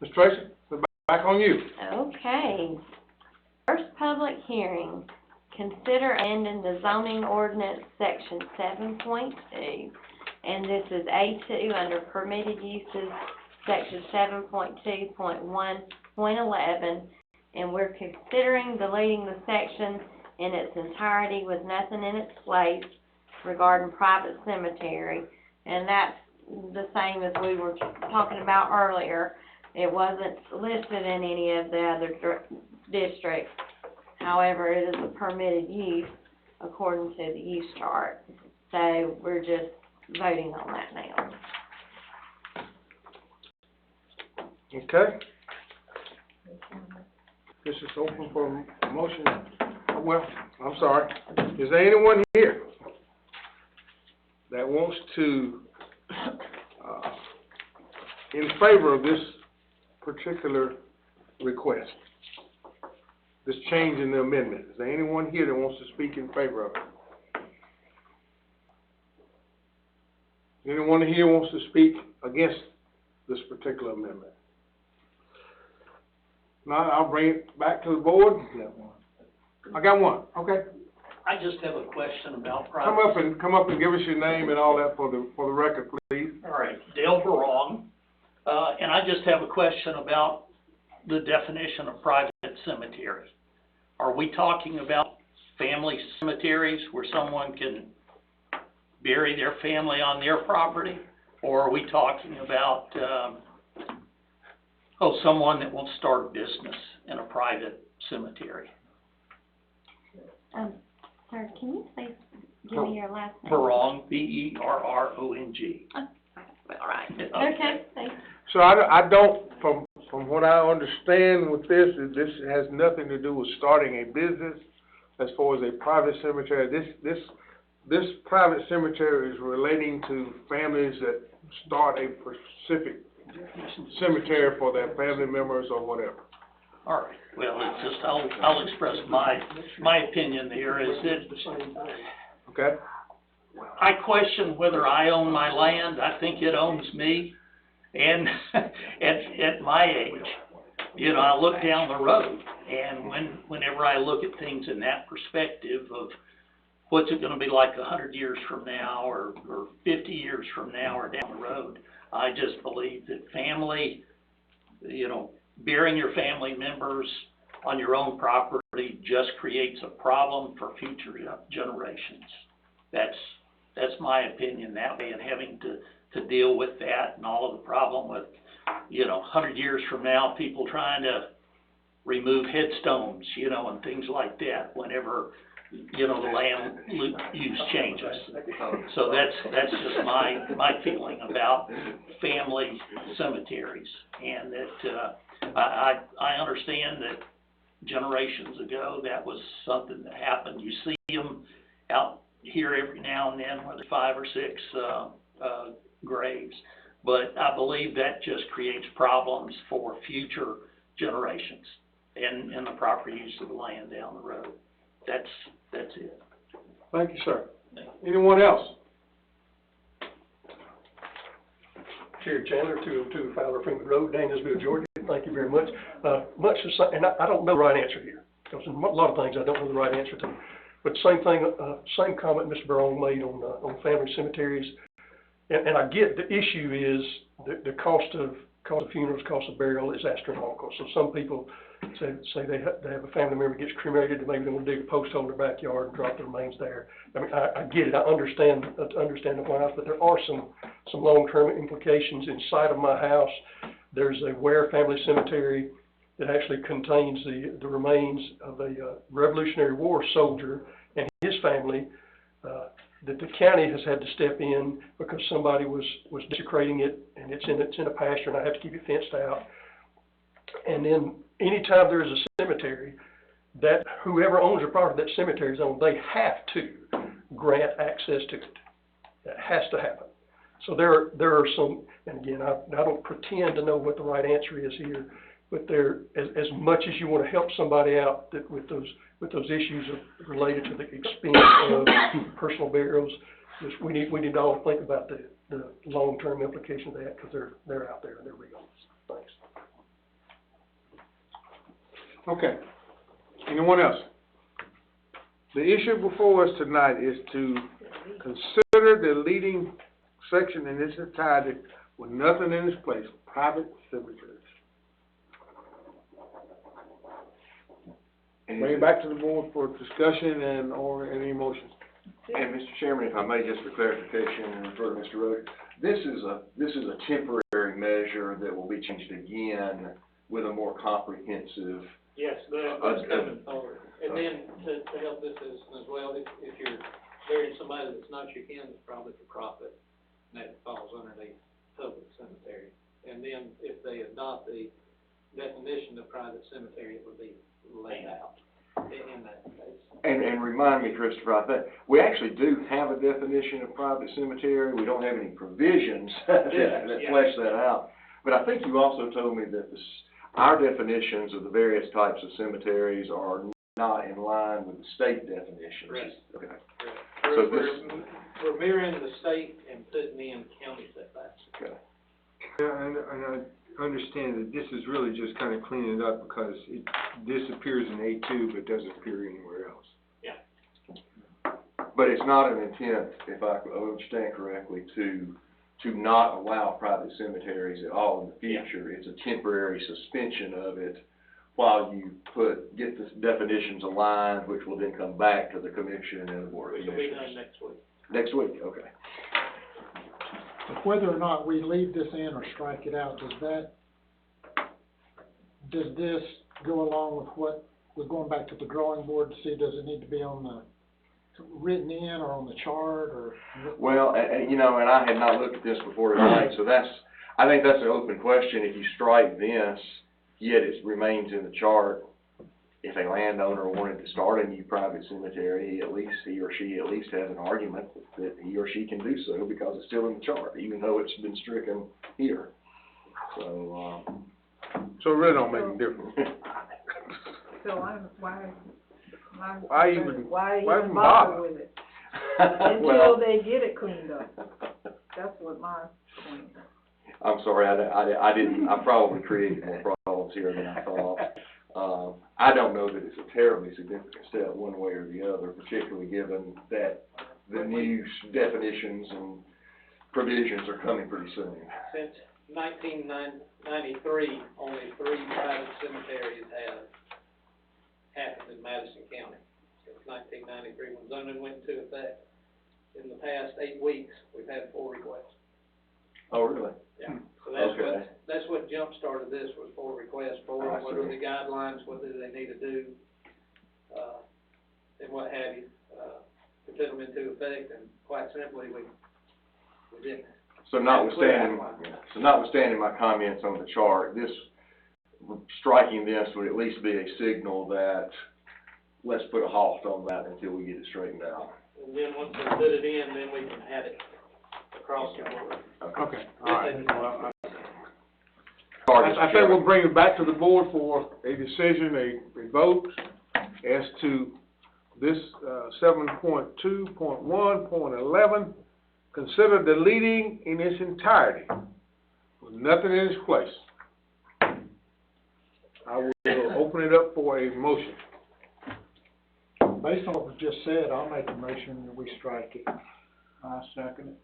Ms. Tracy, we're back on you. Okay. First public hearing, consider amending the zoning ordinance section 7.2, and this is A2 under permitted uses, section 7.2.1.11, and we're considering deleting the section in its entirety with nothing in its place regarding private cemetery, and that's the same as we were talking about earlier. It wasn't listed in any of the other districts. However, it is a permitted use according to the use chart. So we're just voting on that now. Okay. This is open for motion. Well, I'm sorry. Is there anyone here that wants to, in favor of this particular request, this change in the amendment? Is there anyone here that wants to speak in favor of it? Anyone here wants to speak against this particular amendment? No, I'll bring it back to the board. I got one. Okay. I just have a question about private. Come up and give us your name and all that for the record, please. All right, Dale Barong, and I just have a question about the definition of private cemetery. Are we talking about family cemeteries where someone can bury their family on their property? Or are we talking about, someone that wants to start a business in a private cemetery? Sir, can you please give me your last name? Barong, B-E-R-R-O-N-G. All right. Okay. Okay, thanks. So I don't, from what I understand with this, is this has nothing to do with starting a business as far as a private cemetery. This private cemetery is relating to families that start a specific cemetery for their family members or whatever. All right, well, it's just, I'll express my opinion there is that Okay? I question whether I own my land. I think it owns me. And at my age, you know, I look down the road, and whenever I look at things in that perspective of what's it gonna be like 100 years from now, or 50 years from now, or down the road, I just believe that family, you know, burying your family members on your own property just creates a problem for future generations. That's my opinion that way, and having to deal with that and all of the problem with, you know, 100 years from now, people trying to remove headstones, you know, and things like that whenever, you know, the land use changes. So that's just my feeling about family cemeteries, and that, I understand that generations ago, that was something that happened. You see them out here every now and then, where there's 5 or 6 graves. But I believe that just creates problems for future generations and the proper use of the land down the road. That's it. Thank you, sir. Anyone else? Jerry Chandler, 202 Fowler Freeman Road, Danielsville, Georgia. Thank you very much. Much the same, and I don't know the right answer here, because a lot of things I don't know the right answer to. But same thing, same comment Mr. Barone made on family cemeteries. And I get the issue is the cost of funerals, cost of burial is astronomical. So some people say they have a family member gets cremated, and maybe they want to dig a post hole in their backyard and drop the remains there. I mean, I get it. I understand the why, but there are some long-term implications. Inside of my house, there's a Ware family cemetery that actually contains the remains of a Revolutionary War soldier and his family, that the county has had to step in because somebody was desecrating it, and it's in a pasture, and I have to keep it fenced out. And then anytime there is a cemetery, that whoever owns the property that cemetery is on, they have to grant access to it. That has to happen. So there are some, and again, I don't pretend to know what the right answer is here, but there, as much as you want to help somebody out that with those issues related to the expense of personal burials, we need to all think about the long-term implications of that, because they're out there and they're real. Thanks. Okay. Anyone else? The issue before us tonight is to consider deleting section in its entirety with nothing in its place, private cemeteries. Bring it back to the board for discussion or any motions. And Mr. Chairman, if I may, just for clarification and refer to Mr. Rhodes, this is a temporary measure that will be changed again with a more comprehensive. Yes, that's coming forward. And then to help this as well, if you're burying somebody that's not your kin, it's probably for profit, and that falls underneath public cemetery. And then if they adopt the definition of private cemetery, it would be laid out in that case. And remind me, Christopher, I think we actually do have a definition of private cemetery. We don't have any provisions that flesh that out. But I think you also told me that our definitions of the various types of cemeteries are not in line with the state definitions. Right. Okay. Right. So We're mirroring the state and putting in county setbacks. Okay. Yeah, and I understand that this is really just kind of cleaning it up because this appears in A2 but doesn't appear anywhere else. But it's not an intent, if I understand correctly, to to not allow private cemeteries at all in the future. It's a temporary suspension of it while you get the definitions aligned, which will then come back to the commission and the board of Which will be commissioners. done next week. Next week, okay. But whether or not we leave this in or strike it out, does this go along with what, we're going back to the drawing board to see, does it need to be on the, written in or on the chart or? Well, and I had not looked at this before tonight, so I think that's an open question. If you strike this, yet it remains in the chart, if a landowner wanted to start a new private cemetery, he or she at least has an argument that he or she can do so because it's still in the chart, even though it's been stricken here. So, So it really don't make a difference. So why even bother bother? with it? Until well, they get it cleaned up. That's what my point is. I'm sorry, I probably created more problems here than I thought. I don't know that it's a terribly significant step one way or the other, particularly given that the new definitions and provisions are coming pretty soon. Since 1993, only 3 private cemeteries have happened in Madison County. Since 1993, when zoning went into effect. In the past 8 weeks, we've had 4 requests. Oh, really? Yeah. So Okay. that's what jump-started this, was 4 requests for I what are see. the guidelines, what do they need to do, and what have you, to put them into effect, and quite simply, we didn't. So notwithstanding my comments on the chart, striking this would at least be a signal that let's put a halt on that until we get it straightened out. And then once we put it in, then we can add it across the board. Okay, all right. Well, Sorry, I think we'll bring it back to the board for a decision, a vote as to this, 7.2.1.11. Consider deleting in its entirety, with nothing in its place. I will open it up for a motion. Based on what was just said, I'll make a motion that we strike it. I second it.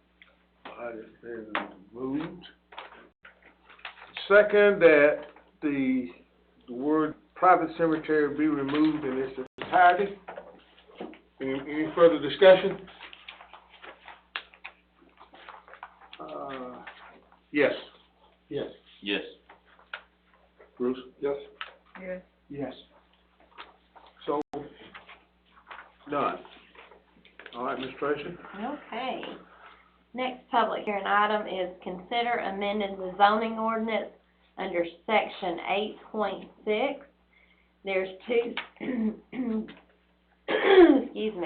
All right, it's been moved. Second, that the word private cemetery be removed in its entirety. Any further discussion? Yes. Yes. Yes. Bruce? Yes. Yes. Yes. So, done. All right, Ms. Tracy? Okay. Next public hearing item is consider amending the zoning ordinance under section 8.6. There's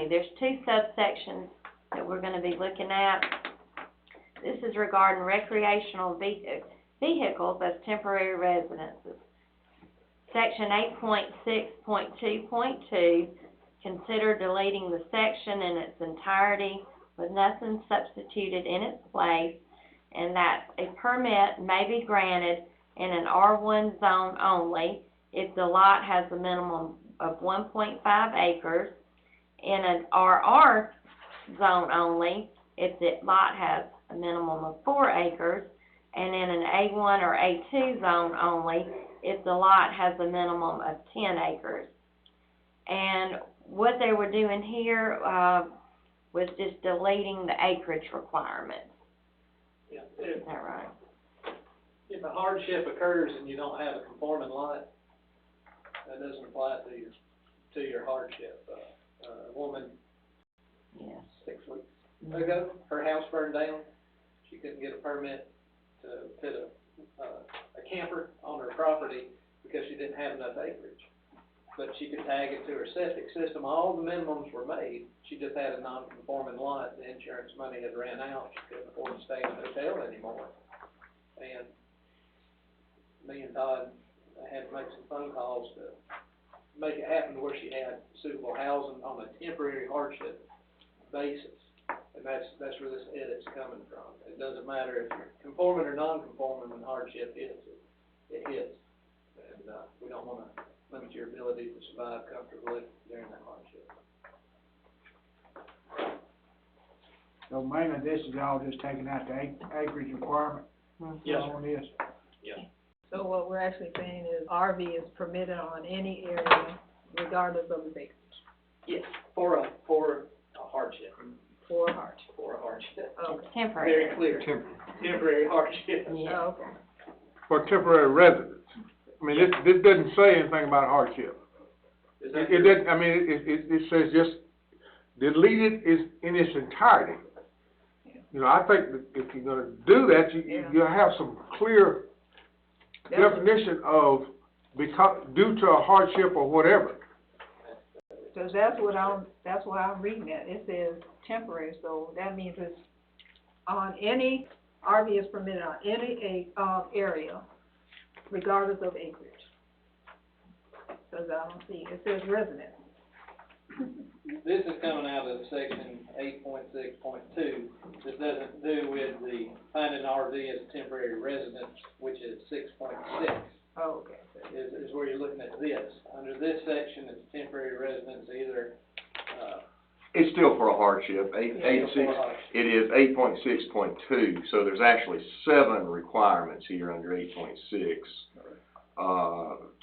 there's 2 subsections that we're going to be looking at. This is regarding recreational vehicles as temporary residences. Section 8.6.2.2, consider deleting the section in its entirety with nothing substituted in its place, and that a permit may be granted in an R1 zone only if the lot has a minimum of 1.5 acres, in an RR zone only if the lot has a minimum of 4 acres, and in an A1 or A2 zone only if the lot has a minimum of 10 acres. And what they were doing here was just deleting the acreage requirement. Yeah. Is that right? If a hardship occurs and you don't have a conforming lot, that doesn't apply to your hardship. A woman, Yes. 6 weeks ago, her house burned down. She couldn't get a permit to put a camper on her property because she didn't have enough acreage. But she could tag it to her septic system. All the minimums were made. She just had a non-conforming lot. The insurance money had ran out. She couldn't afford to stay in a hotel anymore. And me and Todd had to make some phone calls to make it happen to where she had suitable housing on a temporary hardship basis. And that's where this edit's coming from. It doesn't matter if you're conforming or non-conforming when hardship hits, it hits. And, we don't wanna limit your ability to survive comfortably during that hardship. So mainly this is all just taking out the acreage requirement Yes, on this. So what we're actually saying is RV is permitted on any area regardless of the acreage, yes, for a hardship, for a hardship. for a hardship. Okay. Temporary. Very clear, temporary hardship. Yeah. Okay. For temporary residence. I mean, this doesn't say anything about hardship. Is that It doesn't, I mean, it says just delete it in its entirety. You know, I think that if you're gonna do that, you have some clear definition of due to a hardship or whatever. Cause that's why I'm reading that. It says temporary, so that means it's on any, RV is permitted on any, area regardless of acreage. Cause I don't see, it says resident. This is coming out of section 8.6.2. This doesn't do with the finding RV as a temporary residence, which is 6.6. Oh, okay. Is where you're looking at this. Under this section, it's temporary residence either, It's still for a hardship, it is 8.6.2, so there's actually 7 requirements here under 8.6,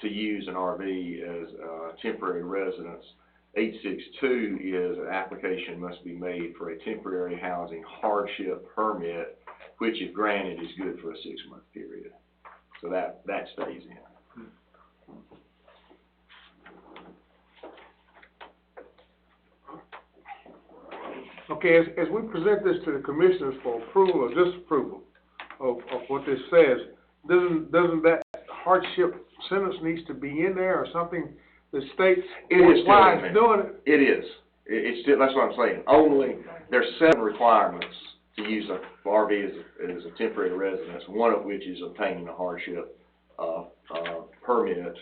to use an RV as a temporary residence. 8.6.2 is an application must be made for a temporary housing hardship permit, which if granted is good for a 6-month period. So that stays in. Okay, as we present this to the commissioners for approval or disapproval of what this says, doesn't that hardship sentence needs to be in there or something that states why it's doing it? It is. It's still, that's what I'm saying. Only, there's 7 requirements to use a RV as a temporary residence, one of which is obtaining a hardship, permit,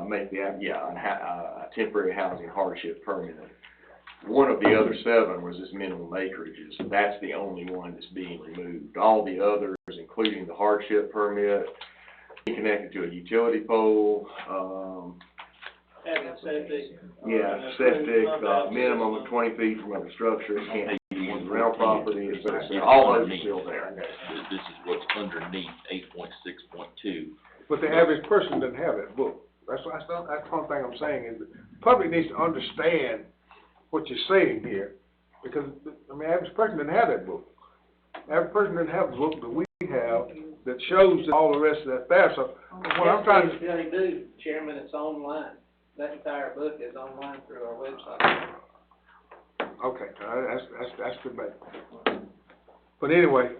make a temporary housing hardship permit. One of the other 7 was this minimum acreages. That's the only one that's being removed. All the others, including the hardship permit, being connected to a utility pole, having septic. septic, minimum of 20 feet from other structures, can't be used as rental property, etc. All those are still there. This is what's underneath 8.6.2. But the average person doesn't have that book. That's one thing I'm saying is the public needs to understand what you're saying here, because, I mean, average person didn't have that book. Average person didn't have the book that we have that shows all the rest of that there, so what I'm trying to... Yes, they do, Chairman, it's online. That entire book is online through our website. Okay, that's good, bad. But anyway,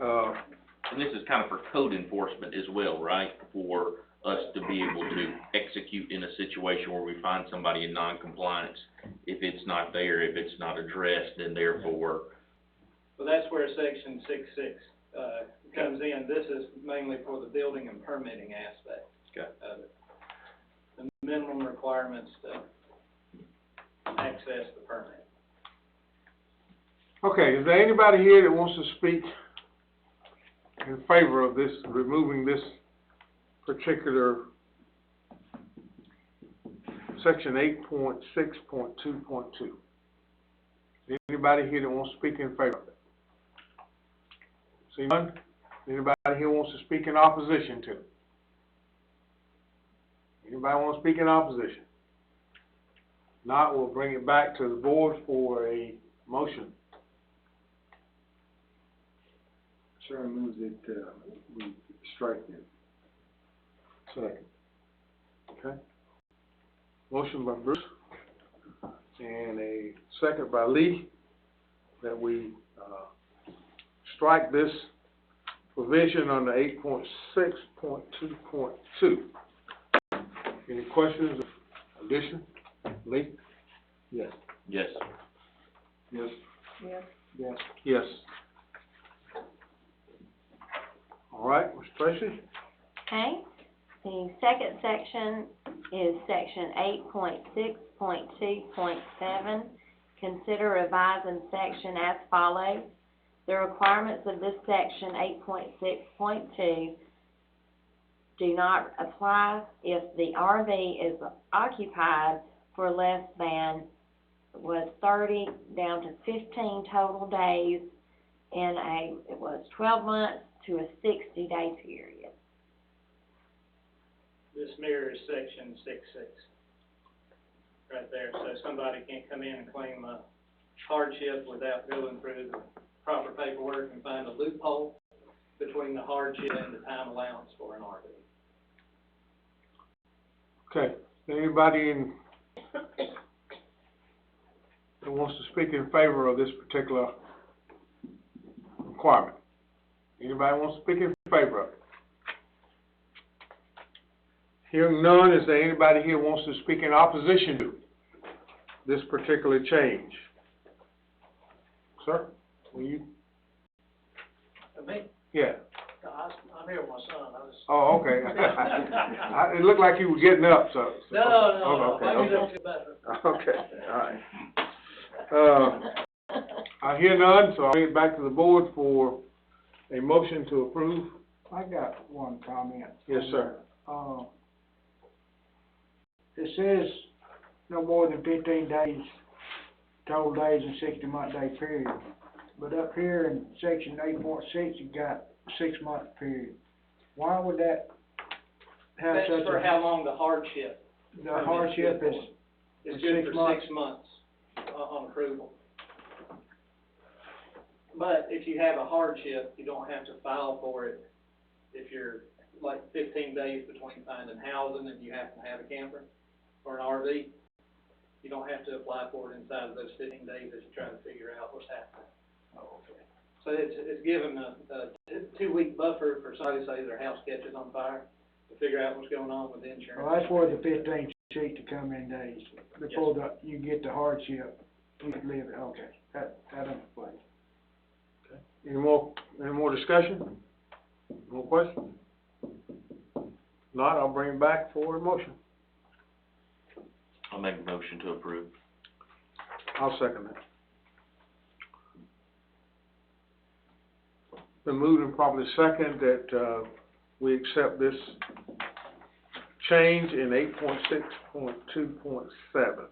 And this is kind of for code enforcement as well, right? For us to be able to execute in a situation where we find somebody in non-compliance, if it's not there, if it's not addressed, then therefore. So that's where section 6.6, comes in. This is mainly for the building and permitting aspect of it. The minimum requirements to access the permit. okay, is there anybody here that wants to speak in favor of this, removing this particular section 8.6.2.2? Anybody here that wants to speak in favor of it? See none? Anybody here wants to speak in opposition to it? Anybody want to speak in opposition? Not, we'll bring it back to the board for a motion. Sir, I move that, we strike it. Second. Okay. Motion by Bruce and a second by Lee that we strike this provision under 8.6.2.2. Any questions or addition? Lee? Yes. Yes. Yes. Yes. Yes. Yes. All right, Mr. Tracy? Okay, the second section is section 8.6.2.7. Consider revising section as follows. The requirements of this section 8.6.2 do not apply if the RV is occupied for less than 30 down to 15 total days it was 12 months to a 60-day period. This mirrors section 6.6. Right there, so somebody can't come in and claim a hardship without going through the proper paperwork and find a loophole between the hardship and the time allowance for an RV. Okay, anybody that wants to speak in favor of this particular requirement? Anybody wants to speak in favor of it? Hearing none, is there anybody here wants to speak in opposition to this particular change? Sir, will you? Me? Yeah. I'm here with my son, I was. Oh, okay. It looked like you were getting up, so. No, Okay, I get okay. up to better. Okay, all right. I hear none, so I'll bring it back to the board for a motion to approve. I got one comment. Yes, sir. It says no more than 15 days, total days in 60-month day period. But up here in section 8.6, you got 6-month period. Why would that have That's such for a? how long the hardship. The hardship is It's 6 good for months. 6 months, on approval. But if you have a hardship, you don't have to file for it if you're like 15 days between finding housing and you happen to have a camper or an RV. You don't have to apply for it inside of those 15 days as you try to figure out what's happening. Oh, okay. So it's given a 2-week buffer for somebody, say their house catches on fire, to figure out what's going on with the insurance. Well, that's where the 15 sheet to come in days, before you get the hardship, you can live it, okay, that explains. Any more discussion? More questions? Not, I'll bring it back for a motion. I'll make a motion to approve. I'll second that. Been moved and probably second that, we accept this change in 8.6.2.7.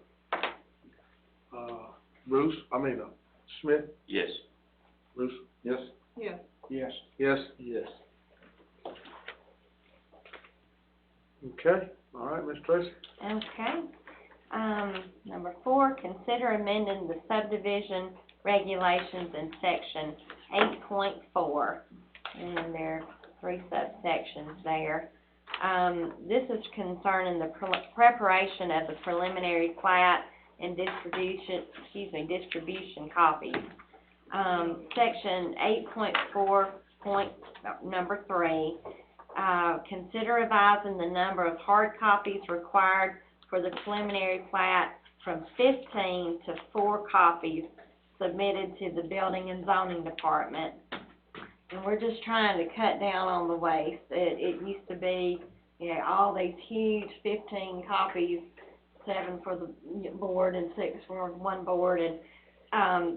Smith? Yes. Bruce? Yes? Yeah. Yes. Yes? Yes. Okay, all right, Ms. Tracy? Okay. Number 4, consider amending the subdivision regulations in section 8.4. And there are 3 subsections there. This is concerning the preparation of the preliminary plat and distribution copies. Section 8.4, number 3, consider revising the number of hard copies required for the preliminary plat from 15 to 4 copies submitted to the Building and Zoning Department. And we're just trying to cut down on the waste. It used to be, all these huge 15 copies, 7 for the board and 6 for one board, and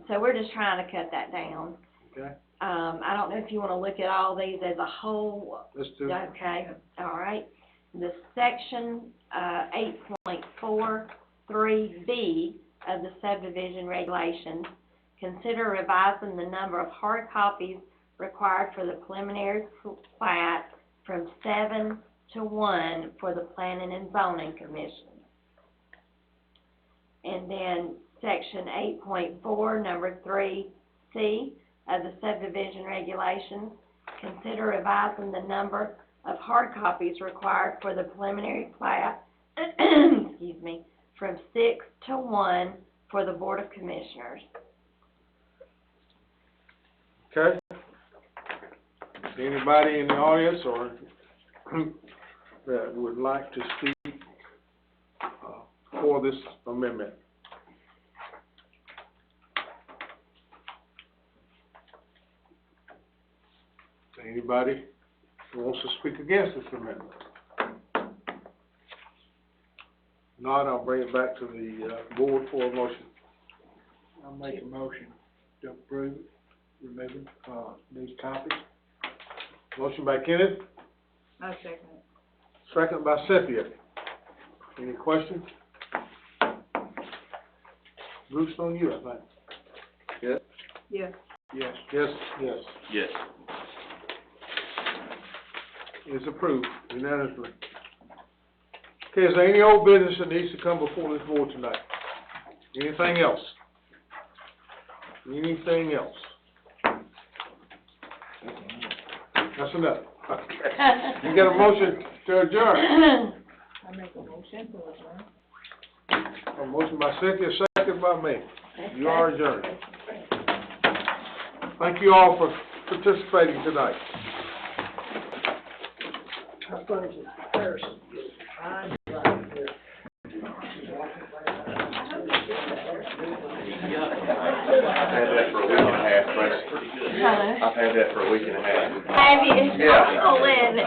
so we're just trying to cut that down. Okay. I don't know if you want to look at all these as a whole. Let's do. Okay, all right. The section 8.43B of the subdivision regulations, consider revising the number of hard copies required for the preliminary plat from 7 to 1 for the Planning and Zoning Commission. And then section 8.4, number 3C of the subdivision regulations, consider revising the number of hard copies required for the preliminary plat, excuse me, from 6 to 1 for the Board of Commissioners. Okay. Anybody in the audience or that would like to speak for this amendment? Anybody who wants to speak against this amendment? Not, I'll bring it back to the board for a motion. I'll make a motion to approve removing, these copies. Motion by Kenneth, I second it. second by Cynthia. Any questions? Bruce, on you, I think. Yes. Yes. Yes, yes. Yes. It's approved unanimously. Okay, is there any old business that needs to come before this board tonight? Anything else? Anything else? That's enough. Okay. You got a motion to adjourn? I make a motion to adjourn. A motion by Cynthia, second by me. You are adjourned. Thank you all for participating tonight. I think it's Harrison. I'm right there. I've had that for a week and a half, Tracy. I've had that for a week and a half. Have you? Yeah. Oh, Liz.